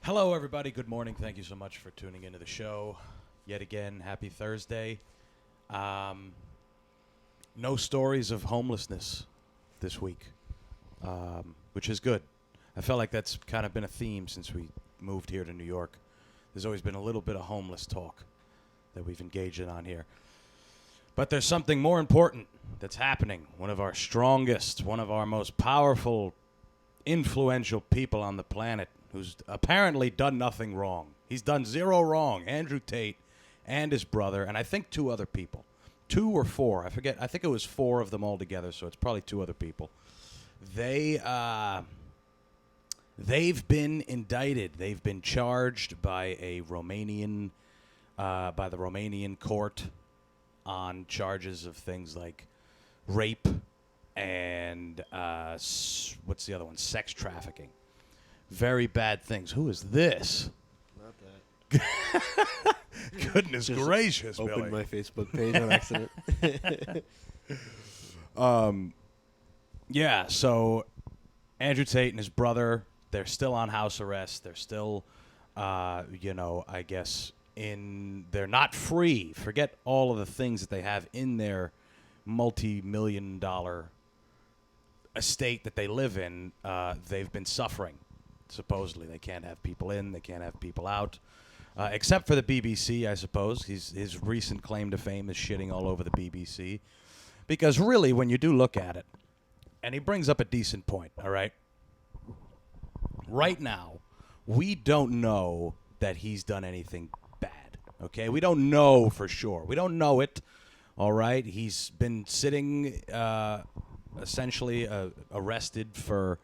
Hello, everybody. Good morning. Thank you so much for tuning into the show. Yet again, happy Thursday. No stories of homelessness this week, which is good. I felt like that's kind of been a theme since we moved here to New York. There's always been a little bit of homeless talk that we've engaged in on here. But there's something more important that's happening. One of our strongest, one of our most powerful, influential people on the planet who's apparently done nothing wrong. He's done zero wrong. Andrew Tate and his brother, and I think two other people. 2 or 4, I forget. I think it was 4 of them all together, so it's probably 2 other people. They've been indicted. They've been charged by the Romanian court on charges of things like rape and what's the other one? Sex trafficking. Very bad things. Who is this? Not that. Goodness gracious, Opened Billy. my Facebook page on accident. Yeah, so Andrew Tate and his brother, they're still on house arrest. They're still, I guess, they're not free. Forget all of the things that they have in their multi-million-dollar estate that they live in. They've been suffering. Supposedly, they can't have people in, they can't have people out, except for the BBC, I suppose. His recent claim to fame is shitting all over the BBC, because really, when you do look at it, and he brings up a decent point, all right? Right now, we don't know that he's done anything bad, okay? We don't know for sure. We don't know it, all right? He's been sitting, essentially arrested for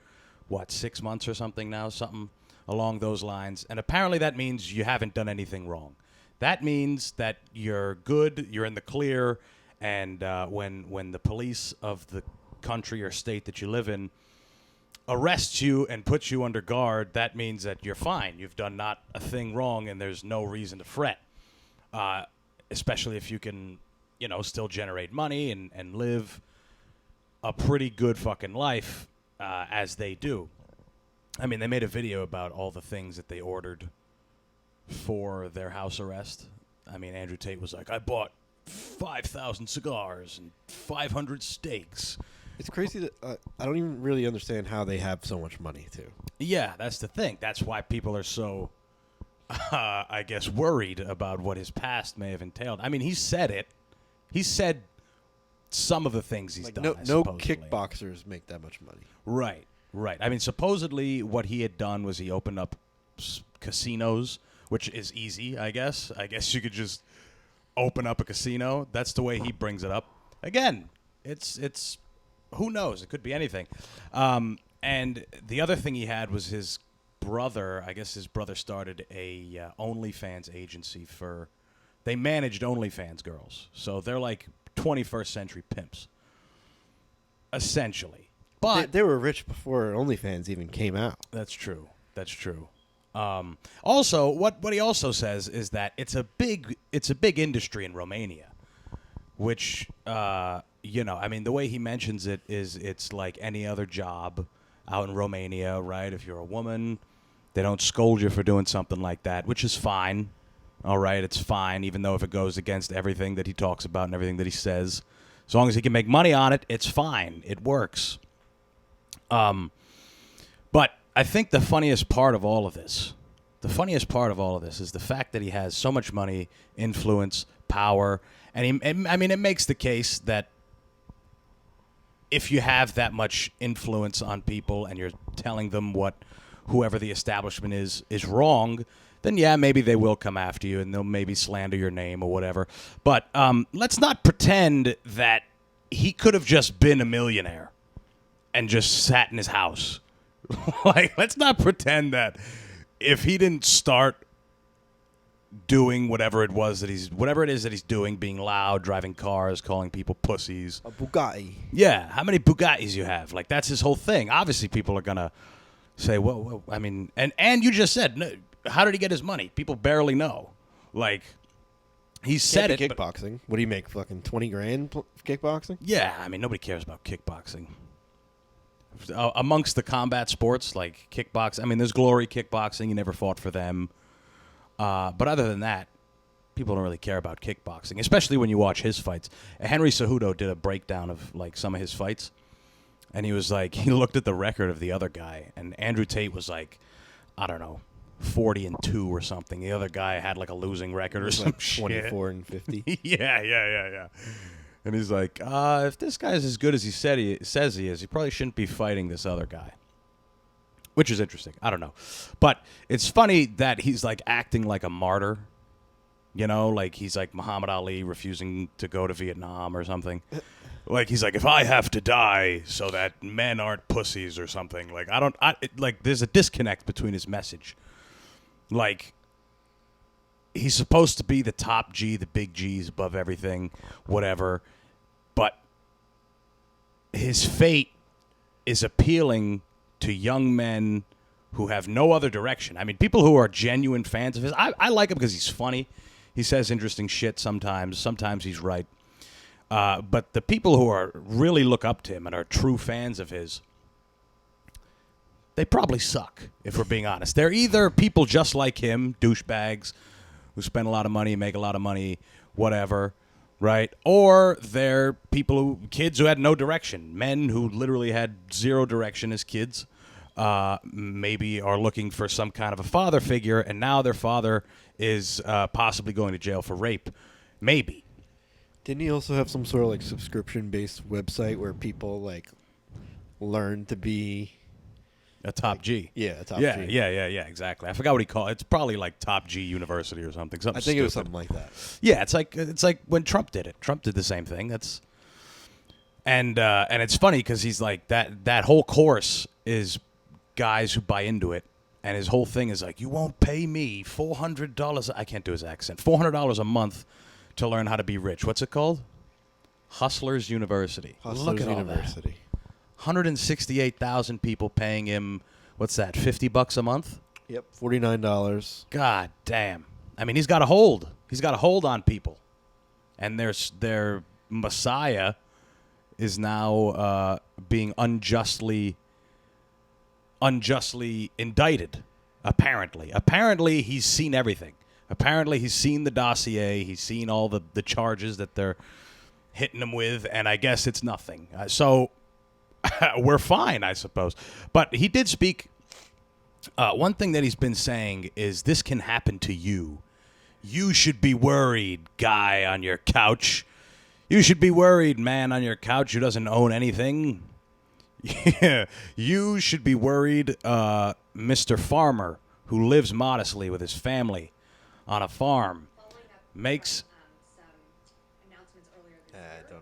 6 months or something now, something along those lines. And apparently that means you haven't done anything wrong. That means that you're good, you're in the clear, and when the police of the country or state that you live in arrests you and puts you under guard, that means that you're fine. You've done not a thing wrong, and there's no reason to fret, especially if you can, still generate money and live a pretty good fucking life. As they do. I mean, they made a video about all the things that they ordered for their house arrest. I mean, Andrew Tate was like, I bought 5,000 cigars and 500 steaks. It's crazy that I don't even really understand how they have so much money, too. Yeah, that's the thing. That's why people are so, I guess, worried about what his past may have entailed. I mean, he said it. He said some of the things he's done. No kickboxers make that much money. Right. I mean, supposedly what he had done was he opened up casinos, which is easy, I guess. I guess you could just open up a casino. That's the way he brings it up. Again, it's who knows? It could be anything. And the other thing he had was his brother. I guess his brother started a OnlyFans agency they managed OnlyFans girls. So they're like 21st century pimps, essentially. But they were rich before OnlyFans even came out. That's true. Also, what he also says is that it's a big industry in Romania, which I mean, the way he mentions it is it's like any other job out in Romania, right? If you're a woman, they don't scold you for doing something like that, which is fine. All right, it's fine, even though if it goes against everything that he talks about and everything that he says. As long as he can make money on it, it's fine. It works. But I think the funniest part of all of this is the fact that he has so much money, influence, power, and it makes the case that if you have that much influence on people and you're telling them what whoever the establishment is wrong, then yeah, maybe they will come after you and they'll maybe slander your name or whatever. But let's not pretend that he could have just been a millionaire and just sat in his house. Like, let's not pretend that if he didn't start doing whatever it is that he's doing, being loud, driving cars, calling people pussies. A Bugatti. Yeah, how many Bugattis you have? Like, that's his whole thing. Obviously, people are going to say, well, I mean, and you just said, no, how did he get his money? People barely know. Like, he said it. Kickboxing. What do you make? Fucking 20 grand kickboxing? Yeah, I mean, nobody cares about kickboxing. amongst the combat sports like kickboxing. I mean, there's Glory Kickboxing. He never fought for them. But other than that, people don't really care about kickboxing, especially when you watch his fights. Henry Cejudo did a breakdown of like some of his fights, and he was like, he looked at the record of the other guy, and Andrew Tate was like, I don't know, 40-2 or something. The other guy had like a losing record or some like shit. 24-50. Yeah. And he's like, if this guy's as good as he says he is, he probably shouldn't be fighting this other guy. Which is interesting. I don't know. But it's funny that he's like acting like a martyr. You know, like he's like Muhammad Ali refusing to go to Vietnam or something. Like he's like, if I have to die so that men aren't pussies or something. Like like there's a disconnect between his message. Like he's supposed to be the top G, the big G's above everything, whatever. But his fate is appealing to young men who have no other direction. I mean, people who are genuine fans of his. I like him because he's funny. He says interesting shit sometimes. Sometimes he's right. But the people who are really look up to him and are true fans of his, they probably suck, if we're being honest. They're either people just like him, douchebags, who spend a lot of money, make a lot of money, whatever, right? Or they're kids who had no direction, men who literally had zero direction as kids, maybe are looking for some kind of a father figure, and now their father is possibly going to jail for rape. Maybe. Didn't he also have some sort of like subscription-based website where people like learn to be a top G? Yeah, a top G. Yeah, exactly. I forgot what he called it. It's probably like Top G University or something. I think it was something like that. Yeah, it's like when Trump did it. Trump did the same thing. And it's funny because he's like that whole course is guys who buy into it, and his whole thing is like, you won't pay me $400. I can't do his accent. $400 a month to learn how to be rich. What's it called? Hustlers University. Look at University. All that. 168,000 people paying him. What's that? $50 a month. Yep, $49. God damn. I mean, he's got a hold. He's got a hold on people, and their messiah is now being unjustly indicted. Apparently, he's seen everything. Apparently, he's seen the dossier. He's seen all the charges that they're hitting him with, and I guess it's nothing. So we're fine, I suppose. But he did speak. One thing that he's been saying is this can happen to you. You should be worried, guy on your couch. You should be worried, man on your couch who doesn't own anything. Yeah, you should be worried, Mr. Farmer, who lives modestly with his family on a farm, makes.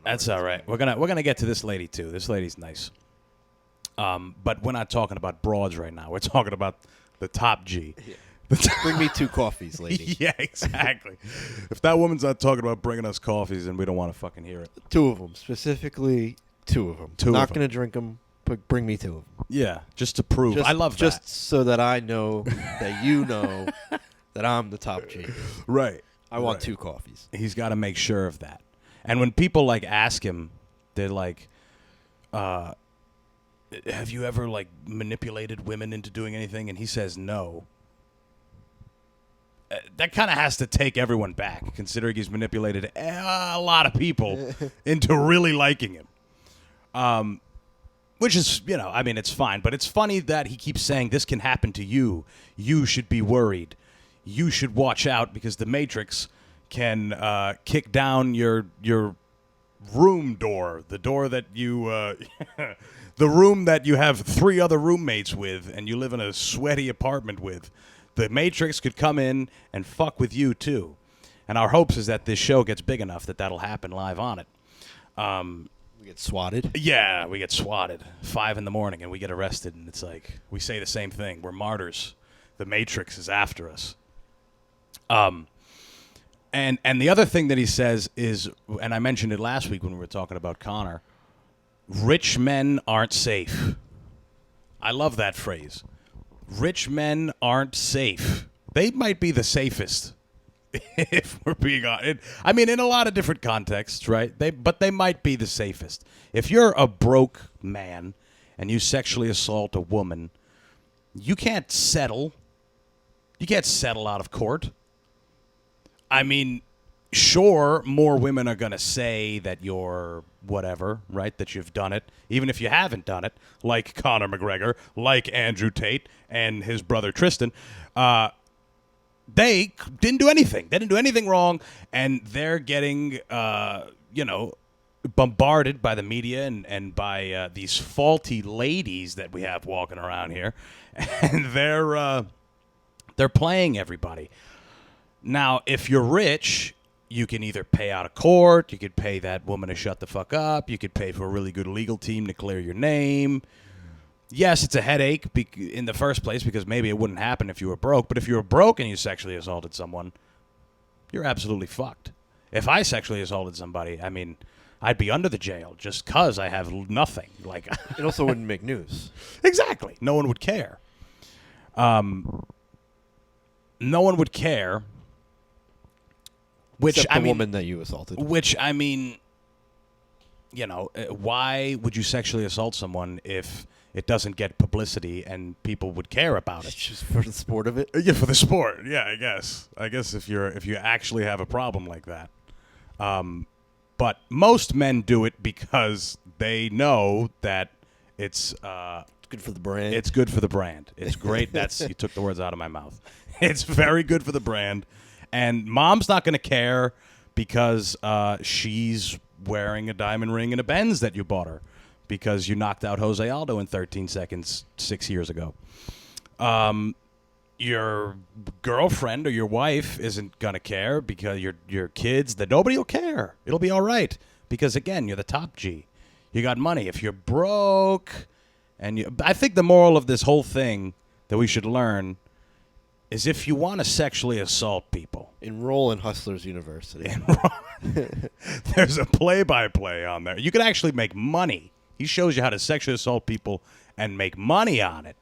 That's all right. We're gonna get to this lady too. This lady's nice. But we're not talking about broads right now. We're talking about the top G. Yeah. Bring me 2 coffees, lady. Yeah, exactly. If that woman's not talking about bringing us coffees, then we don't want to fucking hear it. 2 of them, specifically 2 of them. Not going to drink them, but bring me 2 of them. Yeah, just to prove. I love that. Just so that I know that you know that I'm the top G. Right. I want 2 coffees. He's got to make sure of that. And when people like ask him, they're like, have you ever like manipulated women into doing anything? And he says no. That kind of has to take everyone back, considering he's manipulated a lot of people into really liking him. Which is, I mean, it's fine. But it's funny that he keeps saying this can happen to you. You should be worried. You should watch out because the Matrix can kick down your room door, the door that you, the room that you have 3 other roommates with and you live in a sweaty apartment with. The Matrix could come in and fuck with you, too. And our hopes is that this show gets big enough that that'll happen live on it. We get swatted? Yeah, we get swatted. 5 a.m, and we get arrested, and it's like, we say the same thing. We're martyrs. The Matrix is after us. And the other thing that he says is, and I mentioned it last week when we were talking about Connor, rich men aren't safe. I love that phrase. Rich men aren't safe. They might be the safest, if we're being honest. I mean, in a lot of different contexts, right? But they might be the safest. If you're a broke man and you sexually assault a woman, you can't settle. You can't settle out of court. I mean, sure, more women are going to say that you're whatever, right, that you've done it, even if you haven't done it, like Conor McGregor, like Andrew Tate and his brother Tristan. They didn't do anything. They didn't do anything wrong, and they're getting, bombarded by the media and by these faulty ladies that we have walking around here, and they're playing everybody. Now, if you're rich, you can either pay out of court, you could pay that woman to shut the fuck up, you could pay for a really good legal team to clear your name. Yes, it's a headache in the first place because maybe it wouldn't happen if you were broke. But if you were broke and you sexually assaulted someone, you're absolutely fucked. If I sexually assaulted somebody, I mean, I'd be under the jail just because I have nothing. Like, it also wouldn't make news. Exactly. No one would care. No one would care. Which Except I the mean, woman that you assaulted. Which I mean, why would you sexually assault someone if it doesn't get publicity and people would care about it? Just for the sport of it? Yeah, for the sport. Yeah, I guess. I guess if you actually have a problem like that. But most men do it because they know that it's good for the brand. It's good for the brand. It's great. You took the words out of my mouth. It's very good for the brand. And mom's not going to care because she's wearing a diamond ring and a Benz that you bought her because you knocked out Jose Aldo in 13 seconds 6 years ago. Your girlfriend or your wife isn't going to care because your kids, that nobody will care. It'll be all right because, again, you're the top G. You got money. If you're broke, I think the moral of this whole thing that we should learn is if you want to sexually assault people, enroll in Hustlers University. There's a play-by-play on there. You can actually make money. He shows you how to sexually assault people and make money on it,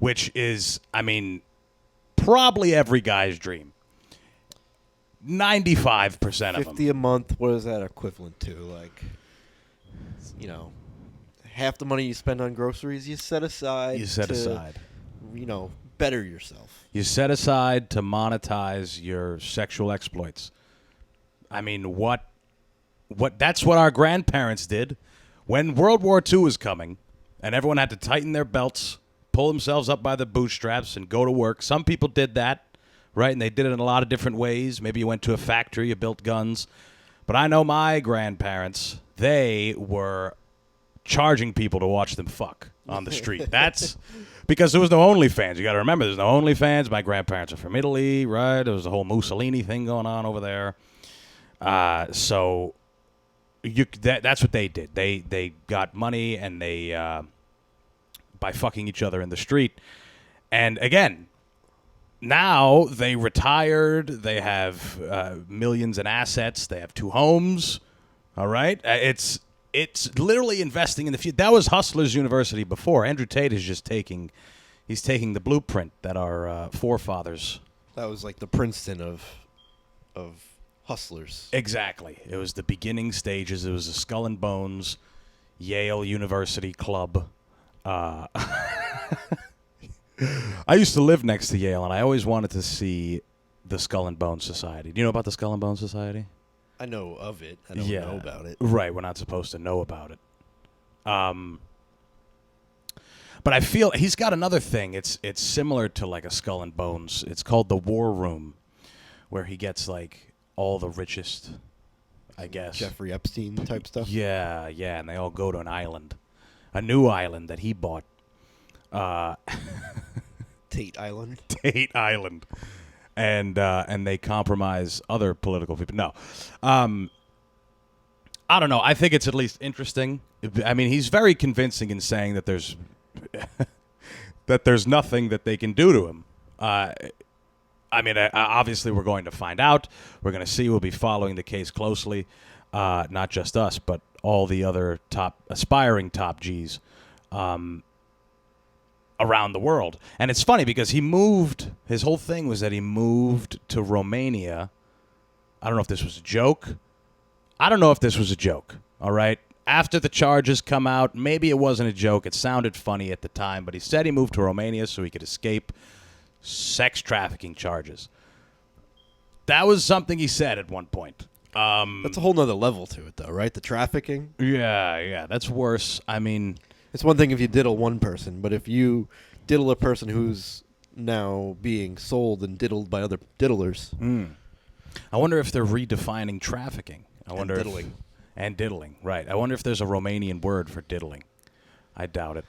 which is, I mean, probably every guy's dream. 95% of them. 50 a month, what is that equivalent to? Like, half the money you spend on groceries, you set aside. Better yourself. You set aside to monetize your sexual exploits. I mean, that's what our grandparents did when World War II was coming and everyone had to tighten their belts, pull themselves up by the bootstraps and go to work. Some people did that, right? And they did it in a lot of different ways. Maybe you went to a factory, you built guns. But I know my grandparents, they were charging people to watch them fuck on the street. That's because there was no OnlyFans. You got to remember, there's no OnlyFans. My grandparents are from Italy, right? There was a whole Mussolini thing going on over there. So that's what they did. They got money and they by fucking each other in the street. And again, now they retired. They have millions in assets. They have 2 homes. All right, it's literally investing in the future. That was Hustlers University before. Andrew Tate is just taking the blueprint that our forefathers. That was like the Princeton of hustlers. Exactly. It was the beginning stages. It was a Skull and Bones, Yale University club. I used to live next to Yale, and I always wanted to see the Skull and Bones Society. Do you know about the Skull and Bones Society? I know of it. I don't know about it. Right, we're not supposed to know about it. But I feel he's got another thing. It's similar to like a Skull and Bones. It's called the War Room, where he gets like all the richest, I guess. Jeffrey Epstein type stuff? Yeah, and they all go to an island. A new island that he bought. Tate Island? Tate Island. And they compromise other political people. No. I don't know. I think it's at least interesting. I mean, he's very convincing in saying that there's nothing that they can do to him. I mean, obviously we're going to find out. We're going to see. We'll be following the case closely. Not just us, but all the other aspiring top Gs around the world. And it's funny because his whole thing was that he moved to Romania. I don't know if this was a joke. All right. after the charges come out, maybe it wasn't a joke. It sounded funny at the time, but he said he moved to Romania so he could escape sex trafficking charges. That was something he said at one point. That's a whole nother level to it, though, right? The trafficking. Yeah, that's worse. I mean, it's one thing if you diddle one person, but if you diddle a person who's now being sold and diddled by other diddlers. I wonder if they're redefining trafficking. Diddling. And diddling, right. I wonder if there's a Romanian word for diddling. I doubt it.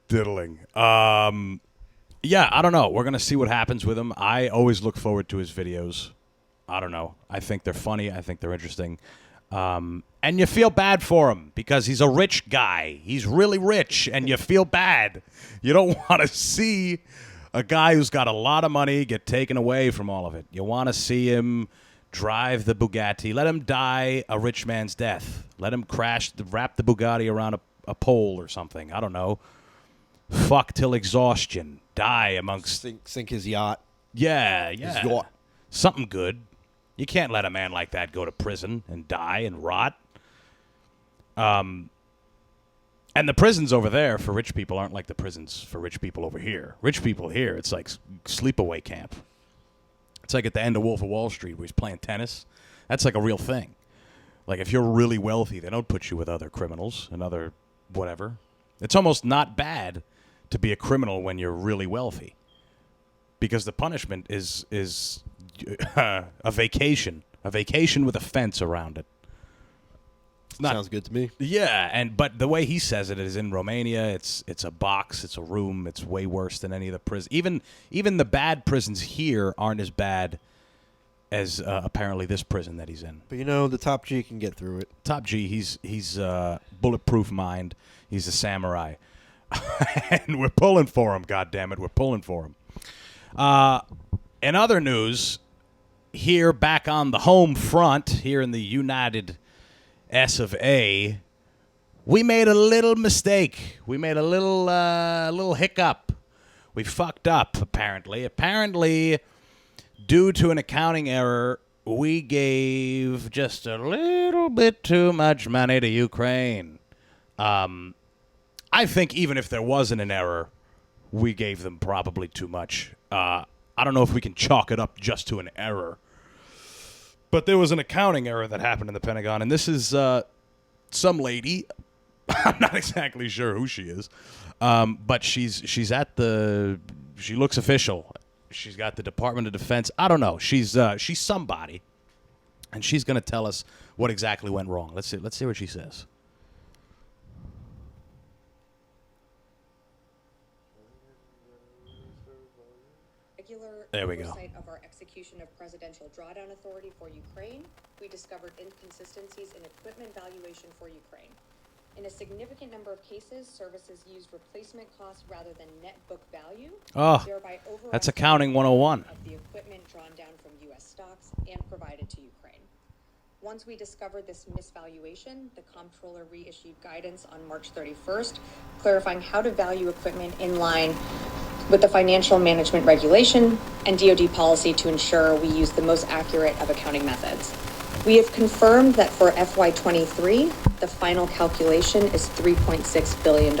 Diddling. Yeah, I don't know. We're going to see what happens with him. I always look forward to his videos. I don't know. I think they're funny. I think they're interesting. And you feel bad for him because he's a rich guy. He's really rich, and you feel bad. You don't want to see a guy who's got a lot of money get taken away from all of it. You want to see him drive the Bugatti. Let him die a rich man's death. Let him wrap the Bugatti around a pole or something. I don't know. Fuck till exhaustion. Die amongst... Sink his yacht. Yeah. His yacht. Something good. You can't let a man like that go to prison and die and rot. And the prisons over there for rich people aren't like the prisons for rich people over here. Rich people here, it's like sleepaway camp. It's like at the end of Wolf of Wall Street where he's playing tennis. That's like a real thing. Like if you're really wealthy, they don't put you with other criminals and other whatever. It's almost not bad to be a criminal when you're really wealthy, because the punishment is a vacation with a fence around it. Sounds good to me. Yeah, but the way he says it is in Romania. It's a box, it's a room. It's way worse than any of the prisons. Even the bad prisons here aren't as bad as apparently this prison that he's in. But the top G can get through it. Top G, he's bulletproof mind. He's a samurai. And we're pulling for him, goddammit. We're pulling for him. In other news, here back on the home front, here in the United S of A, we made a little mistake. We made a little hiccup. We fucked up, apparently. Apparently, due to an accounting error, we gave just a little bit too much money to Ukraine. I think even if there wasn't an error, we gave them probably too much. I don't know if we can chalk it up just to an error. But there was an accounting error that happened in the Pentagon, and this is some lady. I'm not exactly sure who she is, but she looks official. She's got the Department of Defense. I don't know. She's somebody, and she's going to tell us what exactly went wrong. Let's see what she says. There we go. Oversight of our execution of presidential drawdown authority for Ukraine, we discovered inconsistencies in equipment valuation for Ukraine. In a significant number of cases, services used replacement costs rather than net book value. Oh, that's accounting 101. Of the equipment drawn down from U.S. stocks and provided to Ukraine. Once we discovered this misvaluation, the comptroller reissued guidance on March 31st, clarifying how to value equipment in line with the financial management regulation and DoD policy to ensure we use the most accurate of accounting methods. We have confirmed that for FY23, the final calculation is $3.6 billion,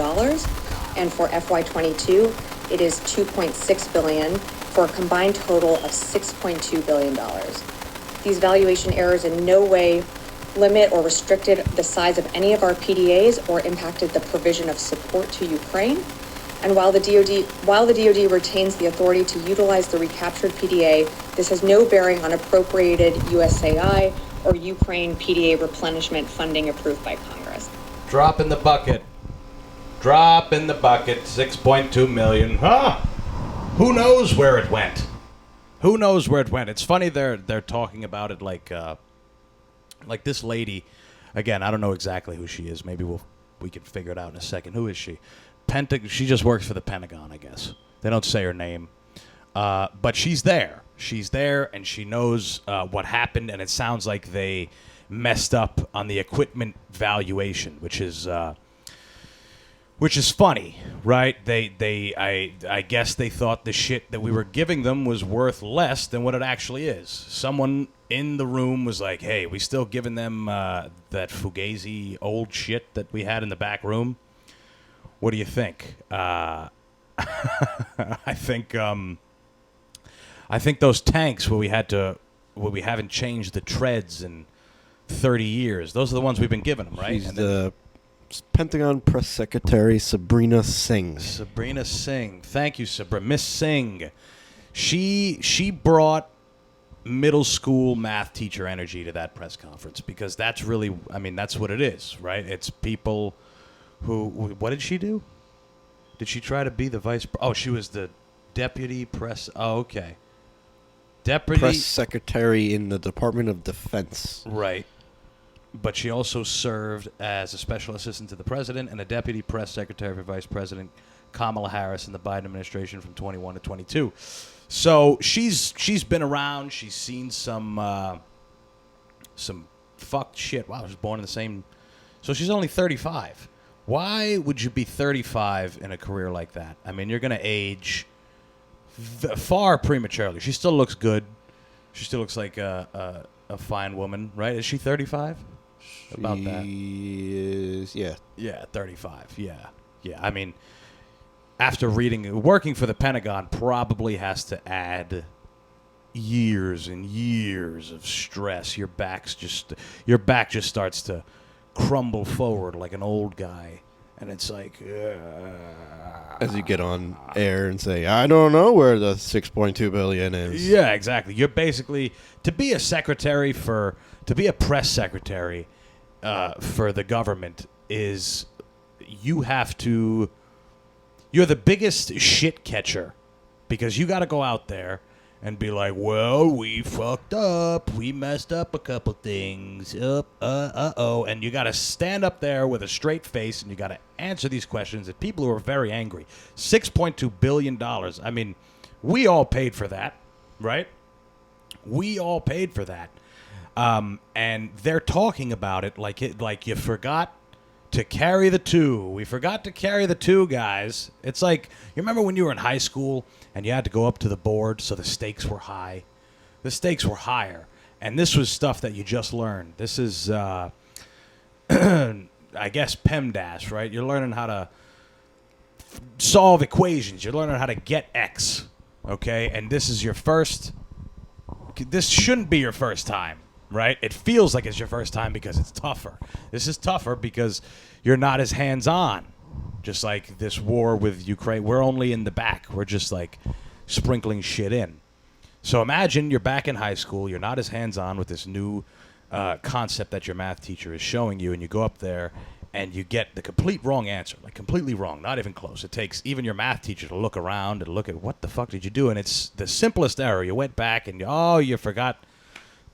and for FY22, it is $2.6 billion, for a combined total of $6.2 billion. These valuation errors in no way limit or restricted the size of any of our PDAs or impacted the provision of support to Ukraine. And while the DoD retains the authority to utilize the recaptured PDA, this has no bearing on appropriated USAI or Ukraine PDA replenishment funding approved by Congress. Drop in the bucket. Drop in the bucket. 6.2 million. Huh? Who knows where it went? Who knows where it went? It's funny they're talking about it like this lady. Again, I don't know exactly who she is. Maybe we can figure it out in a second. Who is she? She just works for the Pentagon, I guess. They don't say her name. But she's there. She's there, and she knows what happened, and it sounds like they messed up on the equipment valuation, which is funny, right? I guess they thought the shit that we were giving them was worth less than what it actually is. Someone in the room was like, "Hey, we still giving them that fugazi old shit that we had in the back room? What do you think?" I think those tanks where we haven't changed the treads in 30 years. Those are the ones we've been giving them, right? She's the Pentagon Press Secretary Sabrina Singh. Sabrina Singh. Thank you, Sabrina. Miss Singh. She brought middle school math teacher energy to that press conference because that's really, I mean, that's what it is, right? It's people who, what did she do? Did she try to be the vice? Oh, she was the deputy press. Oh, okay. Deputy Press Secretary in the Department of Defense. Right. But she also served as a special assistant to the president and a deputy press secretary for Vice President Kamala Harris in the Biden administration from 21 to 22. So she's been around. She's seen some fucked shit. Wow, she was born in the same. So she's only 35. Why would you be 35 in a career like that? I mean, you're going to age far prematurely. She still looks good. She still looks like a fine woman, right? Is she 35? About that. She is, yeah. Yeah, 35. Yeah. I mean, after working for the Pentagon probably has to add years and years of stress. Your back just starts to crumble forward like an old guy, and it's like as you get on air and say, I don't know where the 6.2 billion is. Yeah, exactly. You're basically to be a press secretary for the government is you're the biggest shit catcher because you got to go out there and be like, well, we fucked up. We messed up a couple things. And you got to stand up there with a straight face and you got to answer these questions at people who are very angry. $6.2 billion. I mean, we all paid for that, right? We all paid for that. And they're talking about it like you forgot to carry the two. We forgot to carry the two, guys. It's like, you remember when you were in high school and you had to go up to the board so the stakes were high? The stakes were higher. And this was stuff that you just learned. This is, I guess, PEMDAS, right? You're learning how to solve equations. You're learning how to get X, okay? And this shouldn't be your first time. Right? It feels like it's your first time because it's tougher. This is tougher because you're not as hands-on. Just like this war with Ukraine. We're only in the back. We're just like sprinkling shit in. So imagine you're back in high school. You're not as hands-on with this new concept that your math teacher is showing you. And you go up there and you get the complete wrong answer. Like completely wrong. Not even close. It takes even your math teacher to look around and look at what the fuck did you do? And it's the simplest error. You went back and you forgot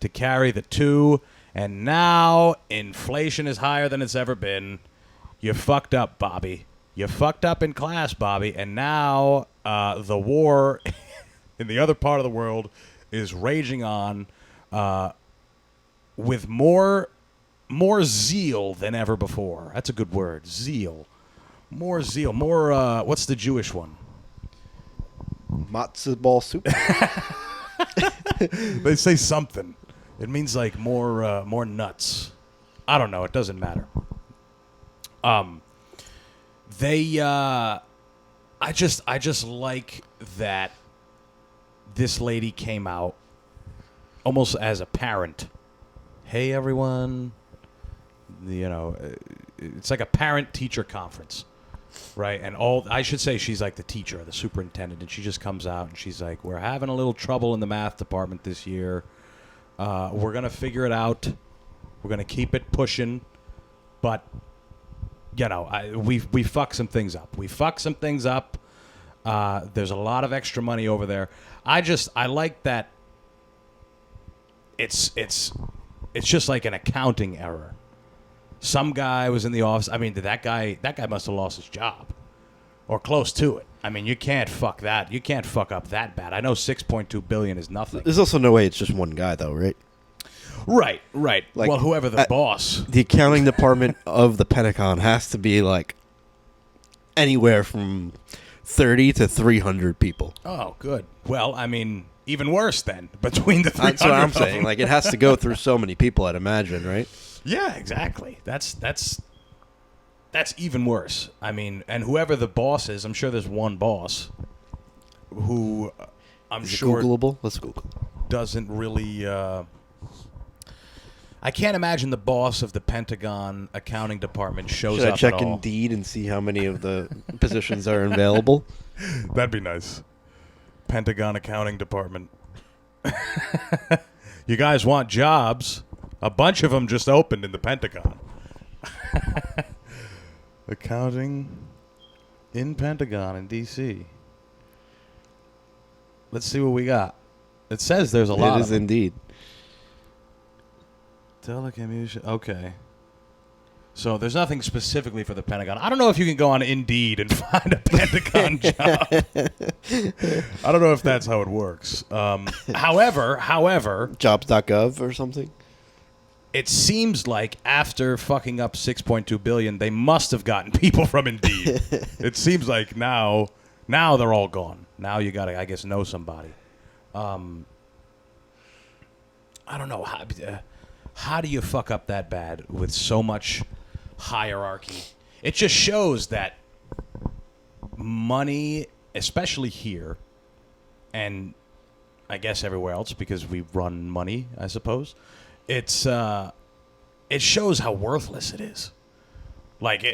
to carry the two, and now inflation is higher than it's ever been. You fucked up, Bobby. You fucked up in class, Bobby, and now the war in the other part of the world is raging on with more zeal than ever before. That's a good word, zeal. More zeal. More, what's the Jewish one? Matzo ball soup. They say something. It means like more nuts. I don't know. It doesn't matter. I just like that this lady came out almost as a parent. Hey everyone, it's like a parent-teacher conference, right? And I should say she's like the teacher, the superintendent, and she just comes out and she's like, we're having a little trouble in the math department this year. We're going to figure it out. We're going to keep it pushing. But, we fuck some things up. There's a lot of extra money over there. I like that it's just like an accounting error. Some guy was in the office. I mean, that guy must have lost his job or close to it. I mean, you can't fuck that. You can't fuck up that bad. I know $6.2 billion is nothing. There's also no way it's just one guy, though, right? Right. Like, well, whoever the boss. The accounting department of the Pentagon has to be like anywhere from 30 to 300 people. Oh, good. Well, I mean, even worse then, between the 300 That's what I'm of them. saying. Like, it has to go through so many people, I'd imagine, right? Yeah, exactly. That's even worse. I mean, and whoever the boss is, I'm sure there's one boss who I'm Is sure it Googleable? Let's Google. doesn't really. I can't imagine the boss of the Pentagon accounting department shows Should I up check at all. Indeed and see how many of the positions are available? That'd be nice. Pentagon accounting department. You guys want jobs? A bunch of them just opened in the Pentagon. Accounting in Pentagon in D.C. Let's see what we got. It says there's a lot. It is of them. indeed. Telecommunication. Okay. So there's nothing specifically for the Pentagon. I don't know if you can go on Indeed and find a Pentagon job. I don't know if that's how it works. However, Jobs.gov or something? it seems like after fucking up 6.2 billion, they must have gotten people from Indeed. It seems like now they're all gone. Now you gotta, I guess, know somebody. I don't know how do you fuck up that bad with so much hierarchy? It just shows that money, especially here, and I guess everywhere else because we run money, I suppose. It shows how worthless it is. Like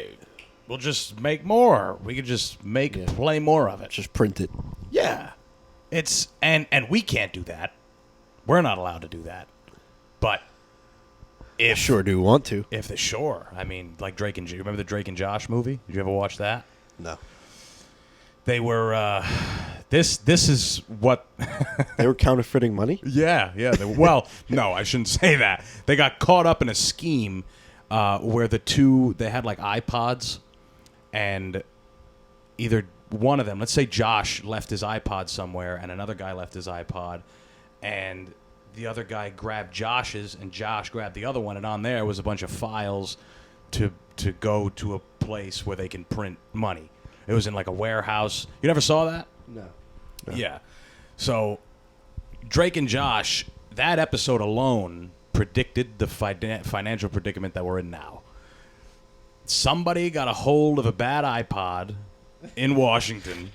we'll just make more. We could just make play more of it. Just print it. Yeah, it's and we can't do that. We're not allowed to do that. But if Sure do want to. if the sure, I mean, like Drake and remember the Drake and Josh movie? Did you ever watch that? No. They were this is what They were counterfeiting money? yeah. Well, no, I shouldn't say that. They got caught up in a scheme where they had like iPods, and either one of them, let's say Josh left his iPod somewhere and another guy left his iPod, and the other guy grabbed Josh's and Josh grabbed the other one, and on there was a bunch of files to go to a place where they can print money. It was in like a warehouse. You never saw that? No. Yeah. So Drake and Josh, that episode alone predicted the financial predicament that we're in now. Somebody got a hold of a bad iPod in Washington,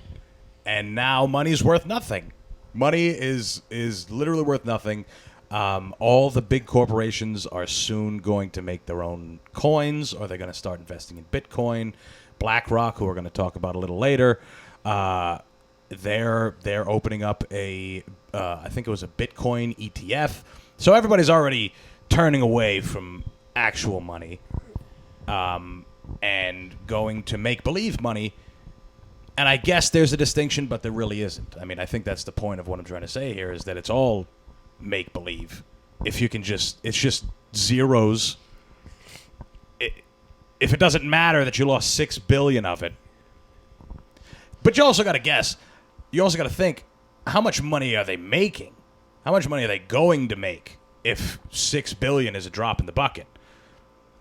and now money's worth nothing. Money is literally worth nothing. All the big corporations are soon going to make their own coins, or they're going to start investing in Bitcoin. BlackRock, who we're going to talk about a little later, they're opening up I think it was a Bitcoin ETF. So everybody's already turning away from actual money and going to make-believe money. And I guess there's a distinction, but there really isn't. I mean, I think that's the point of what I'm trying to say here, is that it's all make-believe. If you can it's just zeros. If it doesn't matter that you lost 6 billion of it. But you also got to guess. You also got to think, how much money are they making? How much money are they going to make if 6 billion is a drop in the bucket?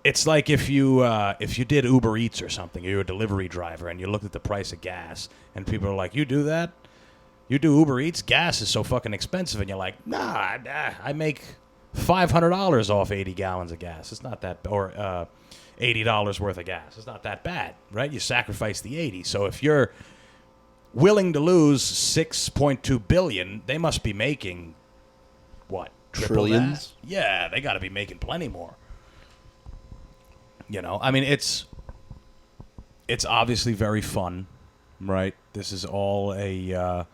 It's like if you did Uber Eats or something, you're a delivery driver, and you looked at the price of gas, and people are like, "You do that? You do Uber Eats? Gas is so fucking expensive," and you're like, "Nah, I make $500 off 80 gallons of gas. It's not that, or $80 worth of gas. It's not that bad, right? You sacrifice the 80. So if you're willing to lose 6.2 billion, they must be making what? Triple Trillions? that? Yeah, they got to be making plenty more. You know, I mean, it's obviously very fun, right? This is all I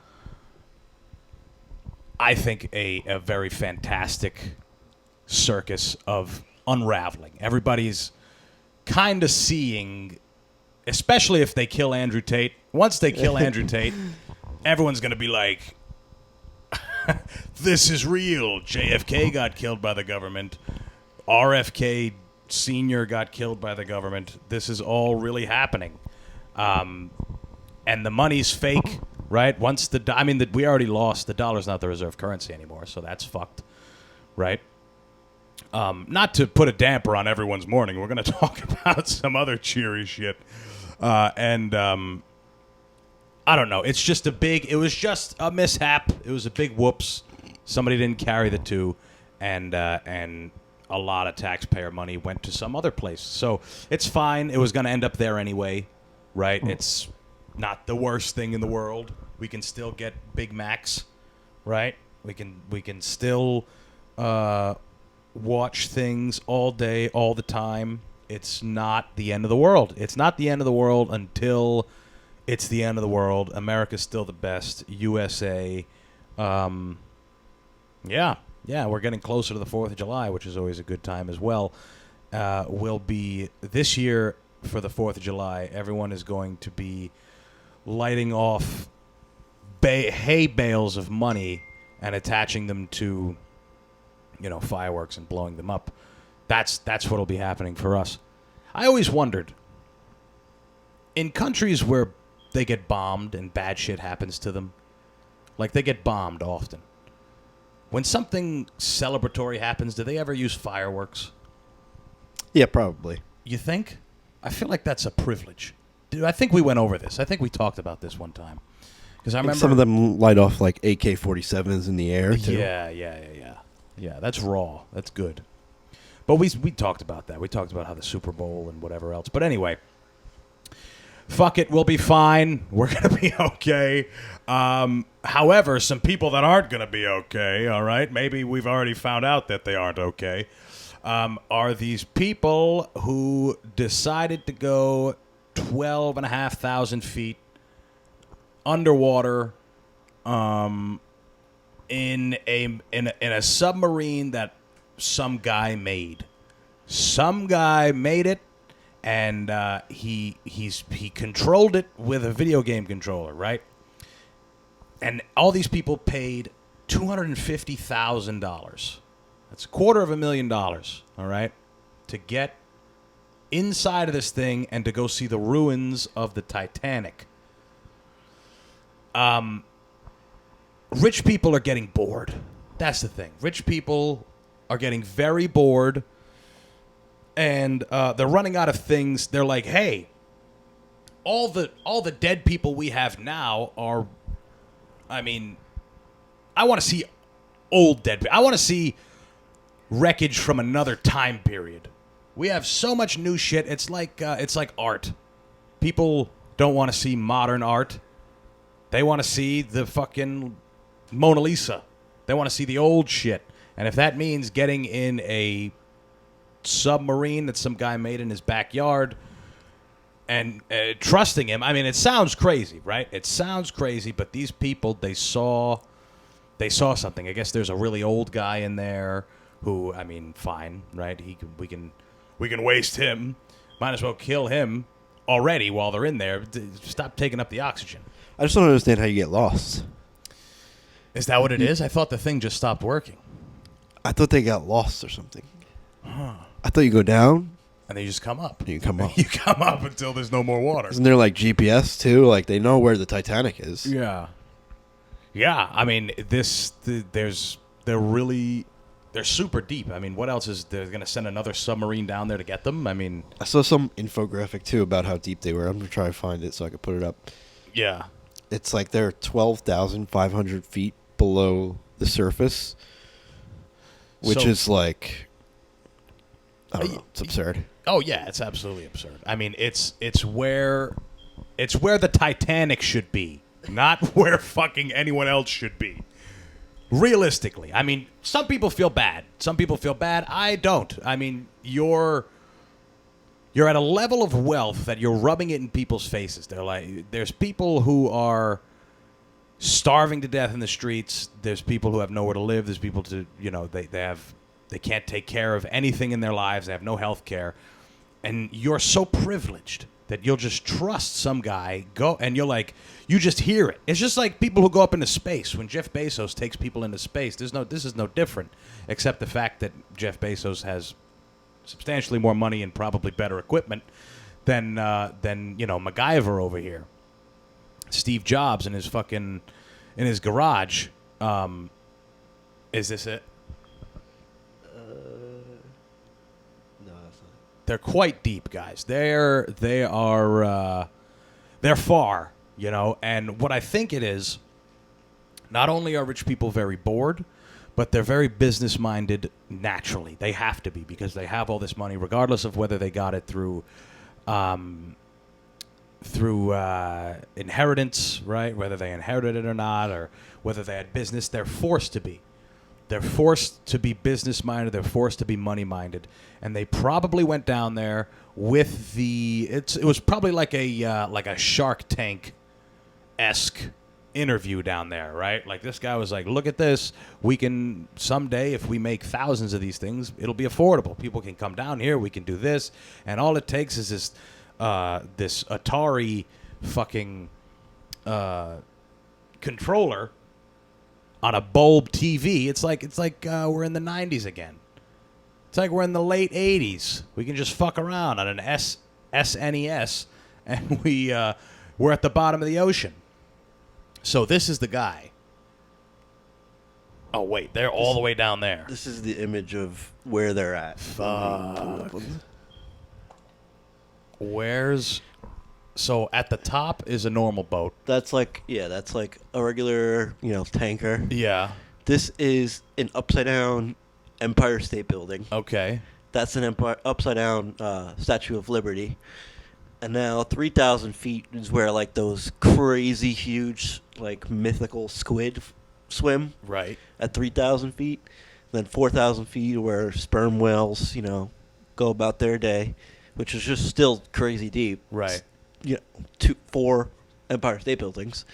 think a very fantastic circus of unraveling. Everybody's kind of seeing, especially if they kill Andrew Tate. Once they kill Andrew Tate, everyone's going to be like, this is real. JFK got killed by the government. RFK Jr. got killed by the government. This is all really happening. And the money's fake, right? Once we already lost. The dollar's not the reserve currency anymore, so that's fucked, right? Not to put a damper on everyone's morning, we're going to talk about some other cheery shit. I don't know. It's just it was just a mishap. It was a big whoops. Somebody didn't carry the two, and a lot of taxpayer money went to some other place. So it's fine. It was going to end up there anyway, right? It's not the worst thing in the world. We can still get Big Macs, right? We can still watch things all day, all the time. It's not the end of the world. It's not the end of the world until it's the end of the world. America's still the best. USA. Yeah, we're getting closer to the 4th of July, which is always a good time as well. Will be this year for the 4th of July. Everyone is going to be lighting off hay bales of money and attaching them to, fireworks and blowing them up. That's what'll be happening for us. I always wondered, in countries where they get bombed and bad shit happens to them, like they get bombed often, when something celebratory happens, do they ever use fireworks? Yeah, probably. You think? I feel like that's a privilege. Dude, I think we went over this. I think we talked about this one time. Because I remember some of them light off like AK-47s in the air too. Yeah, that's raw. That's good. But we talked about that. We talked about how the Super Bowl and whatever else. But anyway, fuck it. We'll be fine. We're going to be okay. However, some people that aren't going to be okay, all right, maybe we've already found out that they aren't okay, are these people who decided to go 12,500 feet underwater in a submarine that some guy made. Some guy made it, and he controlled it with a video game controller, right? And all these people paid $250,000. That's $250,000, all right, to get inside of this thing and to go see the ruins of the Titanic. Rich people are getting bored. That's the thing. Rich people are getting very bored, and they're running out of things. They're like, hey, all the dead people we have now are, I mean, I want to see old dead people. I want to see wreckage from another time period. We have so much new shit. It's like art. People don't want to see modern art. They want to see the fucking Mona Lisa. They want to see the old shit. And if that means getting in a submarine that some guy made in his backyard and trusting him, I mean, it sounds crazy, right? It sounds crazy, but these people, they saw something. I guess there's a really old guy in there who, I mean, fine, right? We can waste him. Might as well kill him already while they're in there. Stop taking up the oxygen. I just don't understand how you get lost. Is that what it is? I thought the thing just stopped working. I thought they got lost or something. I thought you go down. And they just come up. You come up. You come up until there's no more water. Isn't there like GPS too? Like they know where the Titanic is. Yeah. Yeah, I mean, they're super deep. I mean, what else is they're going to send another submarine down there to get them? I mean, I saw some infographic too about how deep they were. I'm going to try to find it so I can put it up. yeah. It's like they're 12,500 feet below the surface, which So- is like, I don't know, it's absurd. Oh yeah, it's absolutely absurd. I mean, it's where the Titanic should be, not where fucking anyone else should be. Realistically, I mean, some people feel bad. Some people feel bad. I don't. I mean, you're at a level of wealth that you're rubbing it in people's faces. They're like, there's people who are starving to death in the streets. There's people who have nowhere to live. There's people they can't take care of anything in their lives. They have no health care. And you're so privileged that you'll just trust some guy, go, and you're like, you just hear it. It's just like people who go up into space. When Jeff Bezos takes people into space, this is no different, except the fact that Jeff Bezos has substantially more money and probably better equipment than MacGyver over here. Steve Jobs in his garage. Is this it? No, that's not. They're quite deep, guys. They're far. you know. And what I think it is, not only are rich people very bored, but they're very business-minded naturally. They have to be, because they have all this money, regardless of whether they got it through inheritance, right? Whether they inherited it or not, or whether they had business, they're forced to be. They're forced to be business-minded. They're forced to be money-minded. And they probably went down there with it was probably like a Shark Tank-esque interview down there, right? Like, this guy was like, look at this. We can, someday, if we make thousands of these things, it'll be affordable. People can come down here. We can do this. And all it takes is this Atari fucking controller on a bulb TV. It's like we're in the 90s again. It's like we're in the late 80s. We can just fuck around on an SNES, and we're at the bottom of the ocean. So this is the guy. Oh, wait. They're all the way down there. This is the image of where they're at. So at the top is a normal boat. That's like a regular, tanker. Yeah. This is an upside down Empire State Building. Okay. That's an upside down Statue of Liberty. And now 3,000 feet is where like those crazy huge like mythical squid swim. Right. At 3,000 feet. Then 4,000 feet where sperm whales, go about their day, which is just still crazy deep. Right. 4 Empire State Buildings.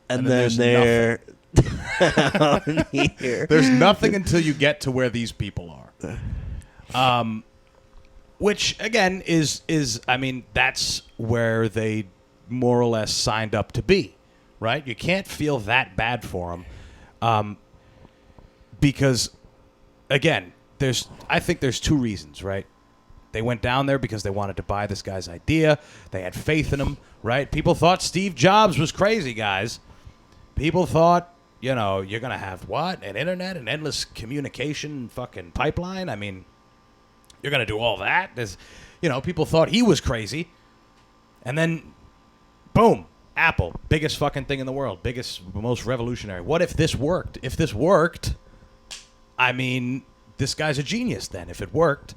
And then there's they're down here. There's nothing until you get to where these people are. Which, again, is I mean, that's where they more or less signed up to be, right? You can't feel that bad for them. Because, again, I think there's 2 reasons, right? They went down there because they wanted to buy this guy's idea. They had faith in him, right? People thought Steve Jobs was crazy, guys. People thought, you're going to have what? An internet, an endless communication fucking pipeline? I mean, you're going to do all that? People thought he was crazy. And then, boom, Apple, biggest fucking thing in the world, biggest, most revolutionary. What if this worked? If this worked, I mean, this guy's a genius then, if it worked.